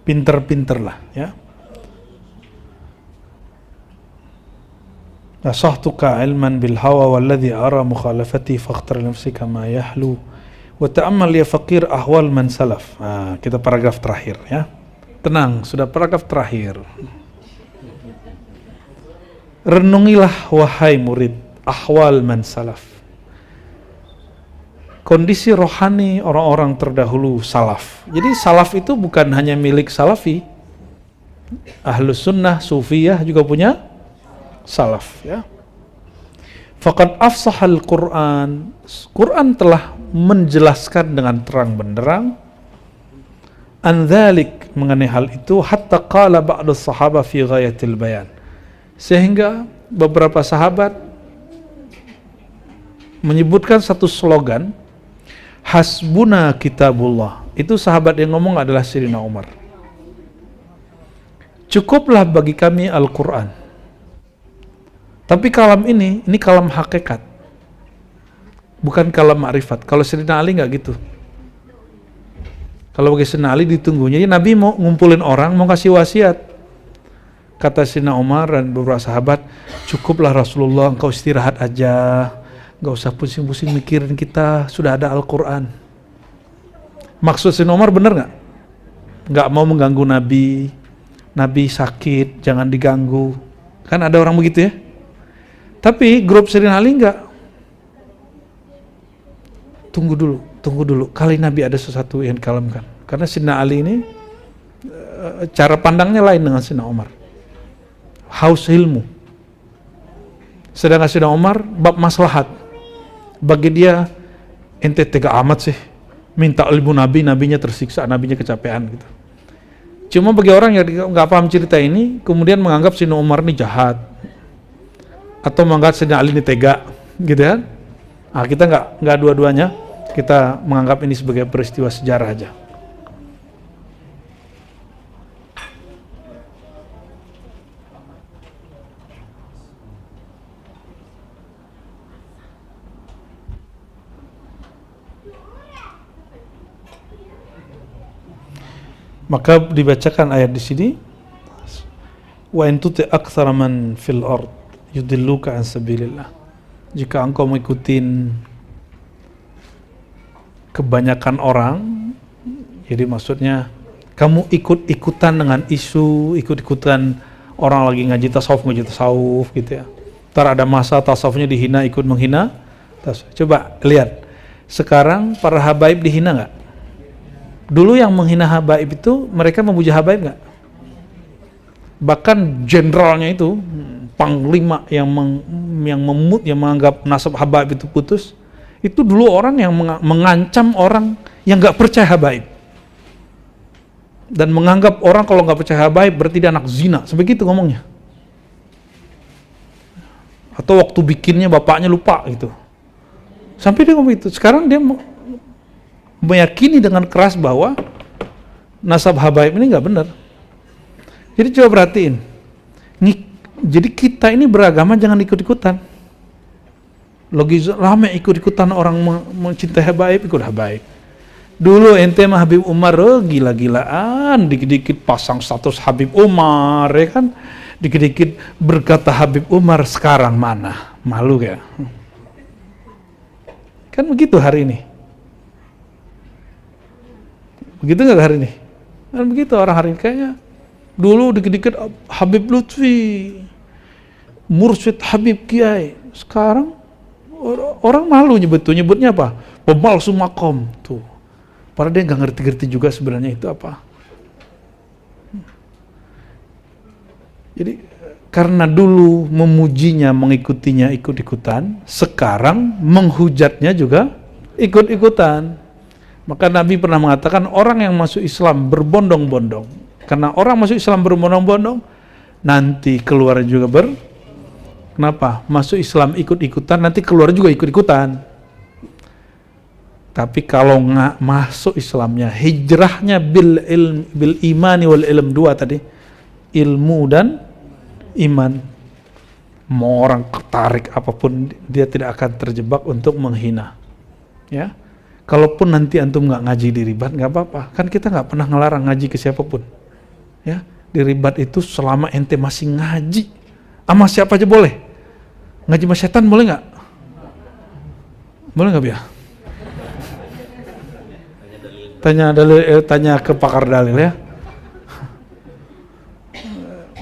pinter-pinterlah ya. Nasahtuka ilman bil hawa walladhi ara mukhalafati fakhtar nafsika ma yahlu wa ta'ammal ya faqir ahwal man salaf. Nah, kita paragraf terakhir ya. Tenang, sudah paragraf terakhir. Renungilah wahai murid ahwal man salaf. Kondisi rohani orang-orang terdahulu salaf. Jadi salaf itu bukan hanya milik salafi. Ahlus sunnah, sufiyah juga punya salaf ya. Faqad afsahal Quran. Quran telah menjelaskan dengan terang benderang an dzalik, mengenai hal itu, hatta qala ba'du sahabah fi ghayatil bayan. Sehingga beberapa sahabat menyebutkan satu slogan, hasbuna kitabullah. Itu sahabat yang ngomong adalah Sayyidina Umar. Cukuplah bagi kami Al-Quran. Tapi kalam ini kalam hakikat, bukan kalam ma'rifat. Kalau Sayyidina Ali nggak gitu. Kalau bagi Sayyidina Ali ditunggunya, ya Nabi mau ngumpulin orang, mau kasih wasiat. Kata Sayyidina Umar dan beberapa sahabat, cukuplah Rasulullah, engkau istirahat aja, nggak usah pusing-pusing mikirin kita, sudah ada Al-Quran. Maksud Sayyidina Umar bener nggak? Nggak mau mengganggu Nabi, Nabi sakit, jangan diganggu. Kan ada orang begitu ya. Tapi grup Sayyidina Ali enggak. Tunggu dulu. Kali Nabi ada sesuatu yang dikalamkan. Karena Sayyidina Ali ini cara pandangnya lain dengan Sayyidina Umar. Haus ilmu. Sedangkan Sayyidina Umar bab maslahat. Bagi dia, ente tega amat sih. Minta ilmu Nabi, Nabinya tersiksa, Nabinya kecapean gitu. Cuma bagi orang yang nggak paham cerita ini, kemudian menganggap Sayyidina Umar ini jahat. Atau menganggap Sayyidina Ali ini tega, gitu kan? Nah, kita nggak dua-duanya, kita menganggap ini sebagai peristiwa sejarah aja. Maka dibacakan ayat di sini, wa in tuti aktsara man fil ard yudilluka an sabilillah. Jika engkau mengikutin kebanyakan orang, jadi maksudnya kamu ikut-ikutan dengan isu, ikut-ikutan orang lagi ngaji tasawuf gitu ya. Ntar ada masa tasawufnya dihina, ikut menghina. Coba lihat, sekarang para habaib dihina nggak? Dulu yang menghina habaib itu mereka memuja habaib nggak? Bahkan jenderalnya itu, panglima yang menganggap nasab habaib itu putus, itu dulu orang yang mengancam orang yang nggak percaya habaib dan menganggap orang kalau nggak percaya habaib berarti dia anak zina, sebegitu ngomongnya. Atau waktu bikinnya bapaknya lupa gitu, sampai dia ngomong itu. Sekarang dia meyakini dengan keras bahwa nasab habaib ini nggak benar. Jadi coba perhatiin, jadi kita ini beragama jangan ikut-ikutan. Lagi rame ikut-ikutan orang mencintai habaib, ikut habaib. Dulu ente mah Habib Umar, gila-gilaan, dikit-dikit pasang status Habib Umar, ya kan? Dikit-dikit berkata Habib Umar. Sekarang mana? Malu ya? Kan begitu hari ini. Begitu nggak hari ini? Kan begitu orang hari ini kayaknya. Dulu dikit-dikit Habib Lutfi, Mursyid Habib Kiai. Sekarang orang malu nyebutnya apa? Pemalsu makom tuh. Padahal dia nggak ngerti-ngerti juga sebenarnya itu apa. Jadi karena dulu memujinya, mengikutinya ikut-ikutan, sekarang menghujatnya juga ikut-ikutan. Maka Nabi pernah mengatakan orang yang masuk Islam berbondong-bondong. Karena orang masuk Islam berbondong-bondong, nanti keluar juga kenapa? Masuk Islam ikut-ikutan, nanti keluar juga ikut-ikutan. Tapi kalau nggak masuk Islamnya, hijrahnya bil imani wal ilm, dua tadi, ilmu dan iman. Mau orang tertarik apapun, dia tidak akan terjebak untuk menghina. Ya, kalaupun nanti antum nggak ngaji di ribat, nggak apa-apa. Kan kita nggak pernah ngelarang ngaji ke siapapun. Ya, di ribat itu selama ente masih ngaji, sama siapa aja boleh. Ngaji sama setan boleh nggak? Boleh nggak Bia? Tanya ke pakar dalil ya.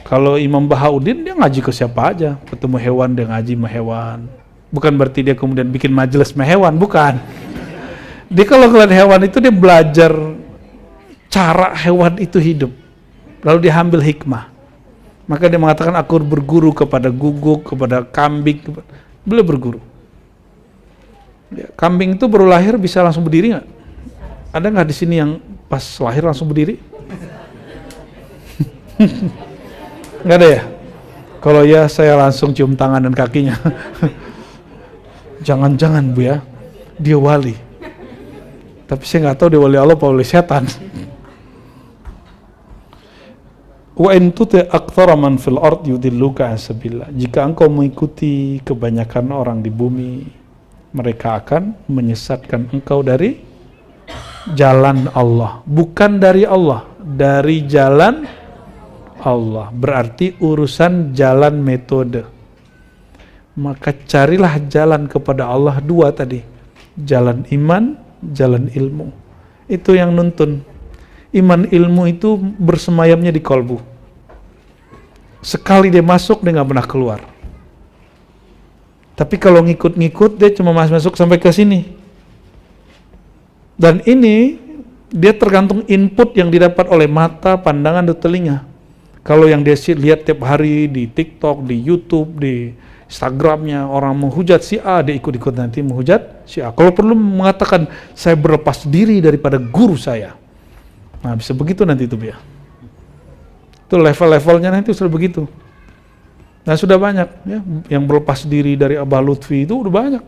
Kalau Imam Bahauddin dia ngaji ke siapa aja, ketemu hewan dia ngaji sama hewan. Bukan berarti dia kemudian bikin majelis sama hewan, bukan. Dia kalau ngeliat hewan itu dia belajar cara hewan itu hidup, lalu dia ambil hikmah. Maka dia mengatakan aku berguru kepada guguk, kepada kambing, beliau berguru. Ya, kambing itu baru lahir bisa langsung berdiri nggak? Ada nggak di sini yang pas lahir langsung berdiri? Nggak ada ya? Kalau ya saya langsung cium tangan dan kakinya. Jangan-jangan Bu ya, dia wali. Tapi saya nggak tahu dia wali Allah atau wali setan. Wa in tuti aktsara man fil ard yudilluka an sabilillah. Jika engkau mengikuti kebanyakan orang di bumi, mereka akan menyesatkan engkau dari jalan Allah, bukan dari Allah, dari jalan Allah. Berarti urusan jalan metode. Maka carilah jalan kepada Allah dua tadi, jalan iman, jalan ilmu. Itu yang nuntun. Iman ilmu itu bersemayamnya di kolbu. Sekali dia masuk, dia nggak pernah keluar. Tapi kalau ngikut-ngikut, dia cuma masuk sampai ke sini. Dan ini dia tergantung input yang didapat oleh mata, pandangan, dan telinga. Kalau yang dia lihat tiap hari di TikTok, di YouTube, di Instagramnya orang menghujat si A, dia ikut-ikut nanti menghujat si A. Kalau perlu mengatakan saya berlepas diri daripada guru saya. Nah bisa begitu nanti itu ya. Itu level-levelnya nanti sudah begitu. Nah sudah banyak ya, yang berlepas diri dari Abah Lutfi itu udah banyak.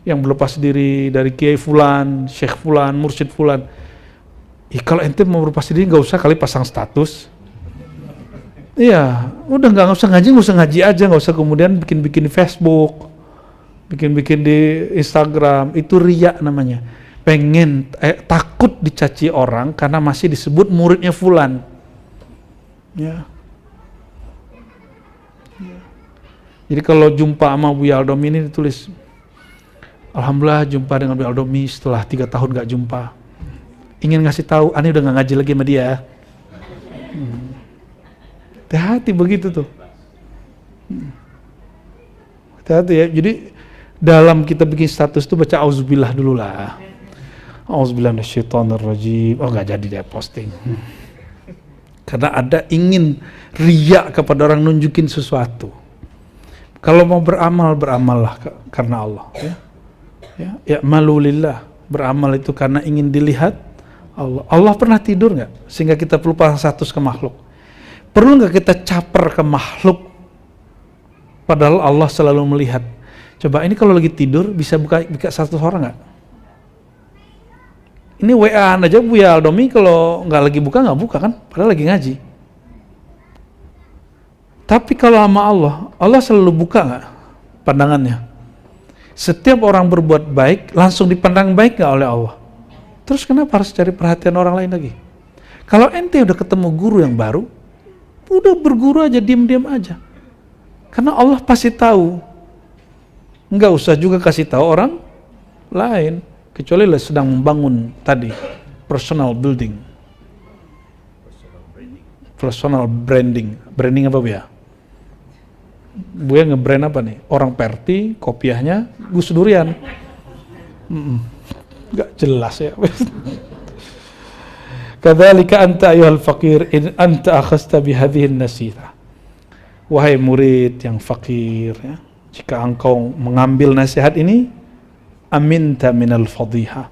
Yang berlepas diri dari Kiai Fulan, Syekh Fulan, Mursyid Fulan. Kalau ente mau berlepas diri nggak usah kali pasang status. Iya, udah nggak usah ngaji aja, nggak usah kemudian bikin-bikin di Facebook, bikin-bikin di Instagram, itu riya namanya. takut dicaci orang karena masih disebut muridnya fulan. Ya. Jadi kalau jumpa sama Buya Aldomi ini ditulis, alhamdulillah jumpa dengan Buya Aldomi setelah 3 tahun gak jumpa. Ingin ngasih tahu, Ani udah gak ngaji lagi sama dia. Hati-hati begitu tuh. Hati-hati ya. Jadi dalam kita bikin status tuh baca auzubillah dulu lah. Auzubillah minasyaitonirrajim. Oh gak jadi dia posting. Karena ada ingin riya kepada orang nunjukin sesuatu. Kalau mau beramal, beramallah karena Allah. Ya malulillah. Beramal itu karena ingin dilihat Allah. Allah pernah tidur nggak? Sehingga kita perlu pasang status ke makhluk. Perlu nggak kita caper ke makhluk? Padahal Allah selalu melihat. Coba ini kalau lagi tidur bisa buka status orang nggak? Ini WA-an aja Buya Aldomi kalau nggak lagi buka nggak buka kan? Padahal lagi ngaji. Tapi kalau sama Allah selalu buka nggak pandangannya? Setiap orang berbuat baik langsung dipandang baik nggak oleh Allah? Terus kenapa harus cari perhatian orang lain lagi? Kalau ente udah ketemu guru yang baru, udah berguru aja, diam-diam aja. Karena Allah pasti tahu. Nggak usah juga kasih tahu orang lain, kecuali lah sedang membangun tadi personal building, personal branding. Branding apa ya? Gue nge-brand apa nih? Orang Perti, kopiahnya Gus Durian. Gak jelas ya. Kadzalika anta ayyuhal faqir in anta akhasta bihadhihi an-nasihah. Wahai murid yang fakir ya, jika engkau mengambil nasihat ini, aminta minal fadhiha.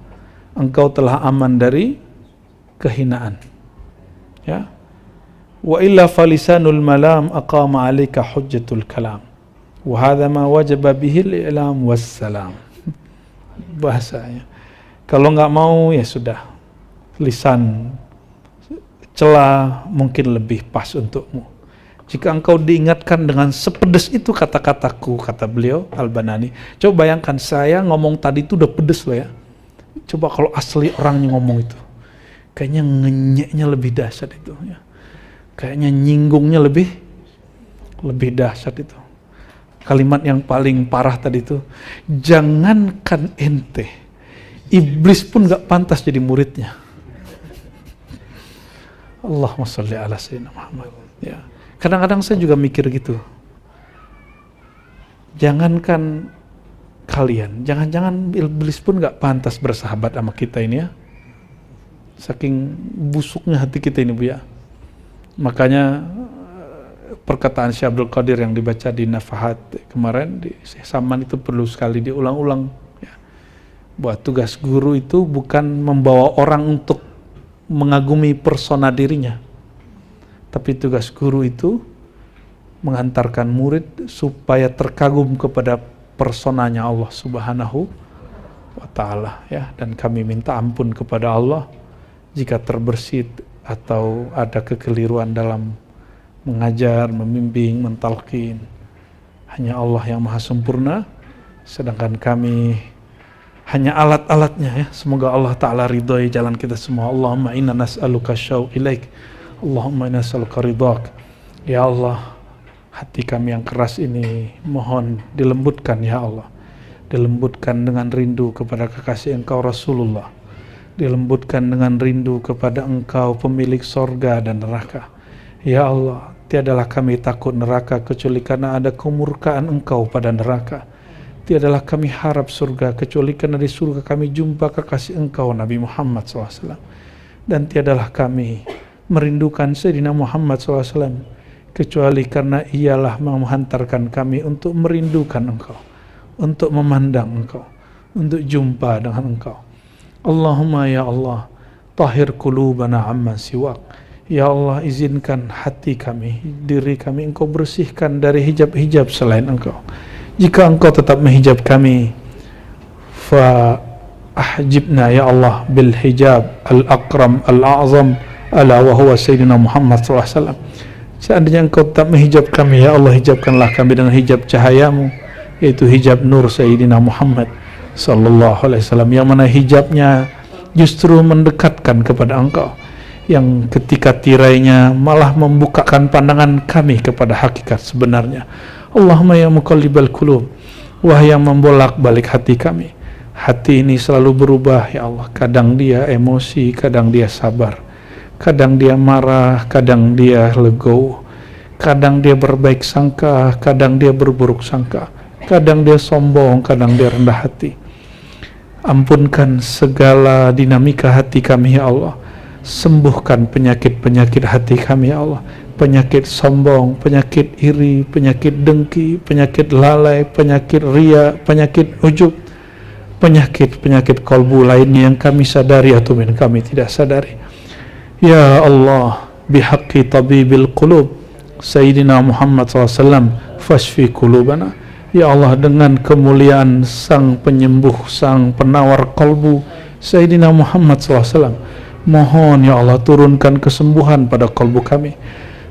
Engkau telah aman dari kehinaan. Ya. Wa illa falisanul malam aqama 'alaika hujjatul kalam. Wa hadha ma wajaba bihi al-i'lam wassalam. Bahasanya. Kalau enggak mau ya sudah. Lisan celah mungkin lebih pas untukmu. Jika engkau diingatkan dengan sepedes itu kata-kataku, kata beliau Al-Banani. Coba bayangkan saya ngomong tadi itu udah pedes loh ya. Coba kalau asli orangnya ngomong itu. Kayaknya ngenyeknya lebih dahsyat itu ya. Kayaknya nyinggungnya lebih dahsyat itu. Kalimat yang paling parah tadi itu, jangankan ente, iblis pun gak pantas jadi muridnya. Allahumma sholli ala sayyidina Muhammad. Ya. Kadang-kadang saya juga mikir gitu. Jangankan kalian, jangan-jangan iblis pun gak pantas bersahabat sama kita ini ya. Saking busuknya hati kita ini Bu ya. Makanya perkataan Syekh Abdul Qadir yang dibaca di Nafahat kemarin di Saman itu perlu sekali diulang-ulang ya. Bahwa tugas guru itu bukan membawa orang untuk mengagumi persona dirinya, tapi tugas guru itu mengantarkan murid supaya terkagum kepada personanya Allah Subhanahu wa Ta'ala ya. Dan kami minta ampun kepada Allah jika terbersit atau ada kekeliruan dalam mengajar, membimbing, mentalqin. Hanya Allah yang maha sempurna, sedangkan kami hanya alat-alatnya ya. Semoga Allah Ta'ala ridhoi jalan kita semua. Allahumma inna nas'aluka syauq ilaik. Allahumma inna nas'aluka ridhak. Ya Allah, hati kami yang keras ini mohon dilembutkan ya Allah. Dilembutkan dengan rindu kepada kekasih Engkau Rasulullah. Dilembutkan dengan rindu kepada Engkau pemilik sorga dan neraka. Ya Allah, tiadalah kami takut neraka kecuali karena ada kemurkaan Engkau pada neraka. Tiadalah kami harap surga kecuali karena di surga kami jumpa kekasih Engkau Nabi Muhammad SAW. Dan tiadalah kami merindukan Sayyidina Muhammad SAW kecuali karena ialah menghantarkan kami untuk merindukan Engkau, untuk memandang Engkau, untuk jumpa dengan Engkau. Allahumma ya Allah, tahhir qulubana amman siwak. Ya Allah, izinkan hati kami, diri kami Engkau bersihkan dari hijab-hijab selain Engkau. Jika Engkau tetap menghijab kami, fa ahjibna ya Allah bil hijab al-akram al-a'zam ala wa huwa Sayyidina Muhammad SAW. Seandainya Engkau tetap menghijab kami, ya Allah, hijabkanlah kami dengan hijab cahayamu, yaitu hijab nur Sayyidina Muhammad sallallahu alaihi wasallam, yang mana hijabnya justru mendekatkan kepada engkau, yang ketika tirainya malah membukakan pandangan kami kepada hakikat sebenarnya. Allahumma ya muqallibal qulub, wahai yang membolak-balik hati kami. Hati ini selalu berubah ya Allah, kadang dia emosi, kadang dia sabar, kadang dia marah, kadang dia legowo, kadang dia berbaik sangka, kadang dia berburuk sangka, kadang dia sombong, kadang dia rendah hati. Ampunkan segala dinamika hati kami ya Allah. Sembuhkan penyakit-penyakit hati kami ya Allah. Penyakit sombong, penyakit iri, penyakit dengki, penyakit lalai, penyakit ria, penyakit ujub, penyakit-penyakit kolbu lainnya yang kami sadari atau kami tidak sadari. Ya Allah, bihaqqi tabibil qulub Sayyidina Muhammad SAW, fashfi qulubana. Ya Allah, dengan kemuliaan sang penyembuh, sang penawar kolbu Sayyidina Muhammad SAW, mohon ya Allah turunkan kesembuhan pada kolbu kami,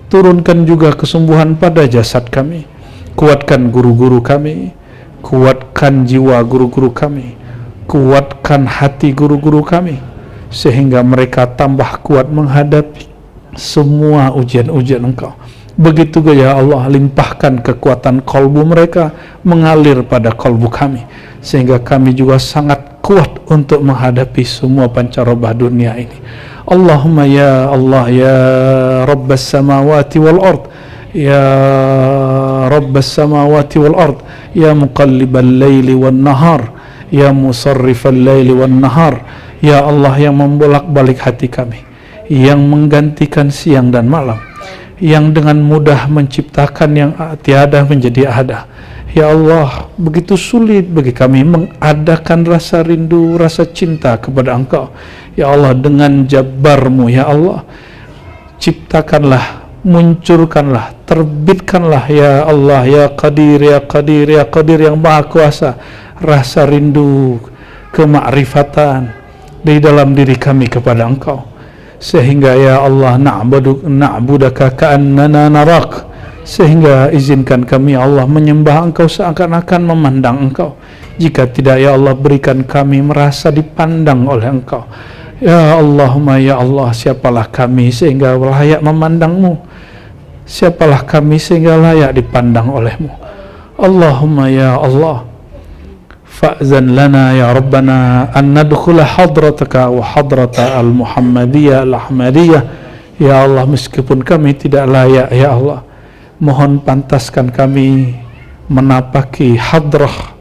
turunkan juga kesembuhan pada jasad kami, kuatkan guru-guru kami, kuatkan jiwa guru-guru kami, kuatkan hati guru-guru kami, sehingga mereka tambah kuat menghadapi semua ujian-ujian Engkau. Begitu juga ya Allah, limpahkan kekuatan kolbu mereka mengalir pada kolbu kami, sehingga kami juga sangat kuat untuk menghadapi semua pancaroba dunia ini. Allahumma ya Allah ya Rabbas samawati wal ard, ya Rabbas samawati wal ard, ya muqallibal laili wan nahar, ya musarrifal laili wan nahar. Ya Allah yang membolak-balik hati kami, yang menggantikan siang dan malam, yang dengan mudah menciptakan yang tiada menjadi ada. Ya Allah, begitu sulit bagi kami mengadakan rasa rindu, rasa cinta kepada Engkau. Ya Allah, dengan jabar-Mu ya Allah, ciptakanlah, munculkanlah, terbitkanlah ya Allah, ya Qadir, ya Qadir, ya Qadir yang Maha Kuasa, rasa rindu kemakrifatan di dalam diri kami kepada Engkau, sehingga ya Allah na'budaka ka'annana narak, sehingga izinkan kami ya Allah menyembah Engkau seakan-akan memandang Engkau. Jika tidak ya Allah, berikan kami merasa dipandang oleh Engkau. Ya Allahumma ya Allah, siapalah kami sehingga layak memandang-Mu, siapalah kami sehingga layak dipandang oleh-Mu. Allahumma ya Allah, fa'zan lana ya Rabbana an nadkhula hadrataka wa hadrata al-Muhammadiyah al-Ahmadiyah. Ya Allah, meskipun kami tidak layak ya Allah, mohon pantaskan kami menapaki hadrah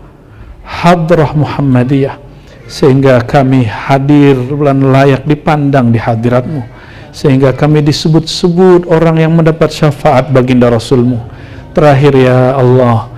Muhammadiyah, sehingga kami hadir dan layak dipandang di hadirat-Mu, sehingga kami disebut-sebut orang yang mendapat syafaat baginda Rasul-Mu. Terakhir ya Allah,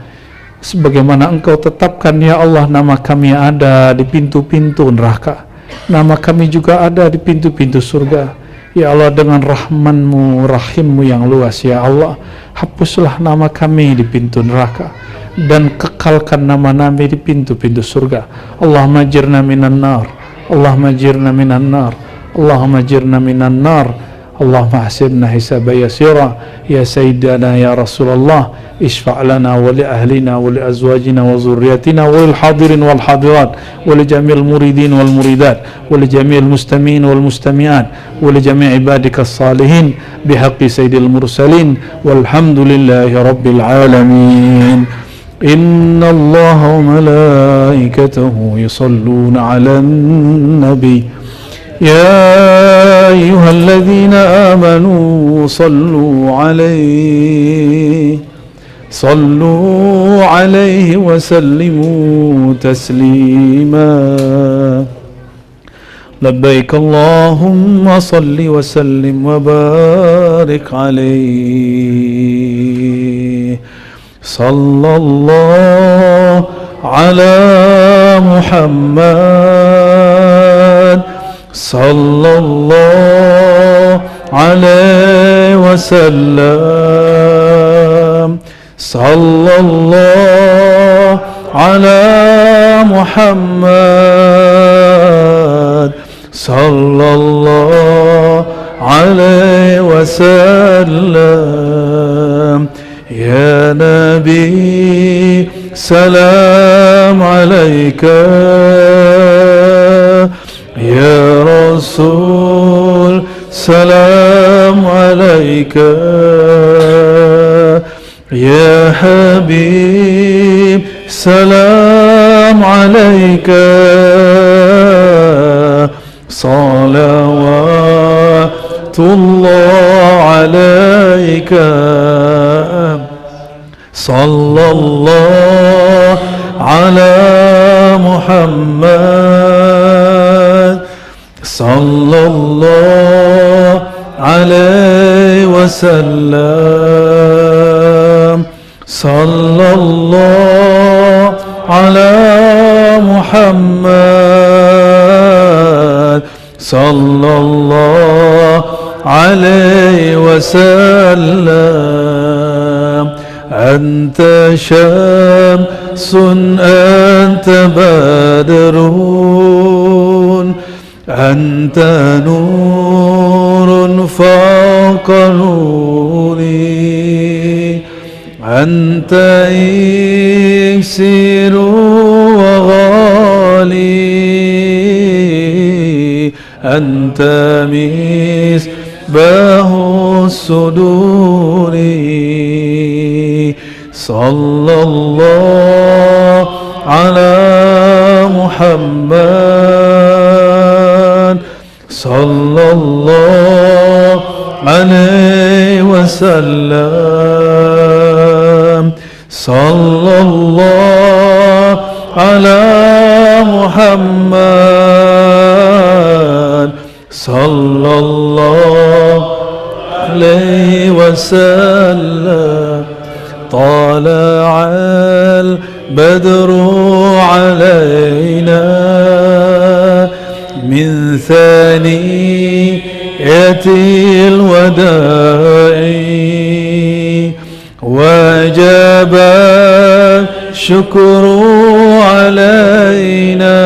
sebagaimana Engkau tetapkan ya Allah nama kami ada di pintu-pintu neraka, nama kami juga ada di pintu-pintu surga. Ya Allah, dengan rahman-Mu, rahim-Mu yang luas ya Allah, hapuslah nama kami di pintu neraka dan kekalkan nama kami di pintu-pintu surga. Allahumma ajirna minan nar, Allahumma ajirna minan nar, Allahumma ajirna minan nar, Allahumma hasibna hisaba yasira. Ya Sayyidana ya Rasulullah, ishfa' lana wa li ahlina wa li azwajina wa zurriyatina wa lil hadirin wal hadirat wa li jami'il muridin wal muridat wa li jami'il mustami'in wal mustami'at wa li jami' ibadika as-salihin bihaqqi sayyidil mursalin walhamdulillahi rabbil alamin. Inna Allaha wa malaikatahu yusalluna 'alan nabi. يا أيها الذين آمنوا صلوا عليه وسلموا تسليما. لبيك اللهم صل وسلم وبارك عليه. صلى الله على محمد صلى الله عليه وسلم. صلى الله على محمد صلى الله عليه وسلم. يا نبي سلام عليك يا رسول سلام عليك يا حبيب سلام عليك صلوات الله عليك صلى الله على محمد صلى الله عليه وسلم صلى الله على محمد صلى الله عليه وسلم أنت شمس أنت بدر أنت نور فوق نوري أنت إكسير وغالي أنت مصباح الصدور صلى الله على محمد صلى الله عليه وسلم صلى الله على محمد صلى الله عليه وسلم طلع البدر علينا من ثنيات الوداع وجب الشكر علينا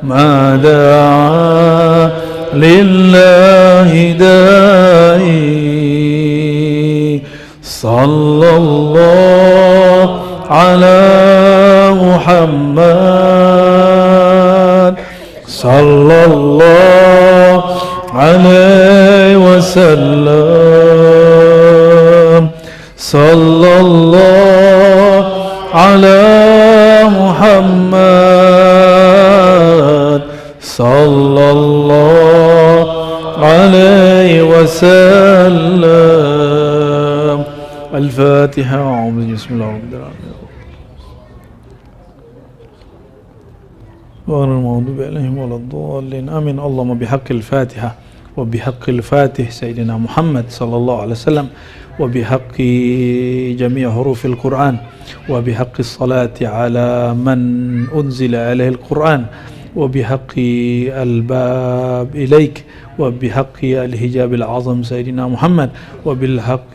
ما دعا لله داعي صلى الله على محمد صلى الله عليه وسلم صلى الله على محمد صلى الله عليه وسلم الفاتحة. بسم الله الرحمن الرحيم. غير المغضوب عليهم ولا الضالين آمين. اللهم بحق الفاتحة وبحق الفاتح سيدنا محمد صلى الله عليه وسلم وبحق جميع حروف القرآن وبحق الصلاة على من أنزل عليه القرآن وبحق الباب إليك وبحق الحجاب العظم سيدنا محمد وبحق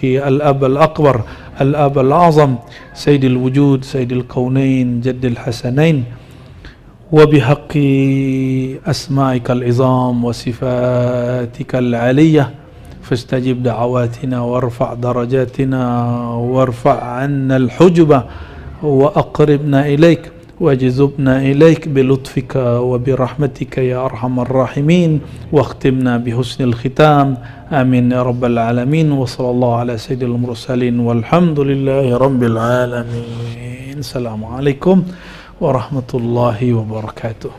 الأب الأكبر الأب الأعظم سيد الوجود سيد الكونين جد الحسنين وبحق أسمائك العظام وصفاتك العلية فاستجب دعواتنا وارفع درجاتنا وارفع عنا الحجبة وأقربنا إليك واجذبنا إليك بلطفك وبرحمتك يا أرحم الراحمين واختمنا بحسن الختام آمين يا رب العالمين. وصلى الله على سيد المرسلين والحمد لله رب العالمين. السلام عليكم ورحمة الله وبركاته.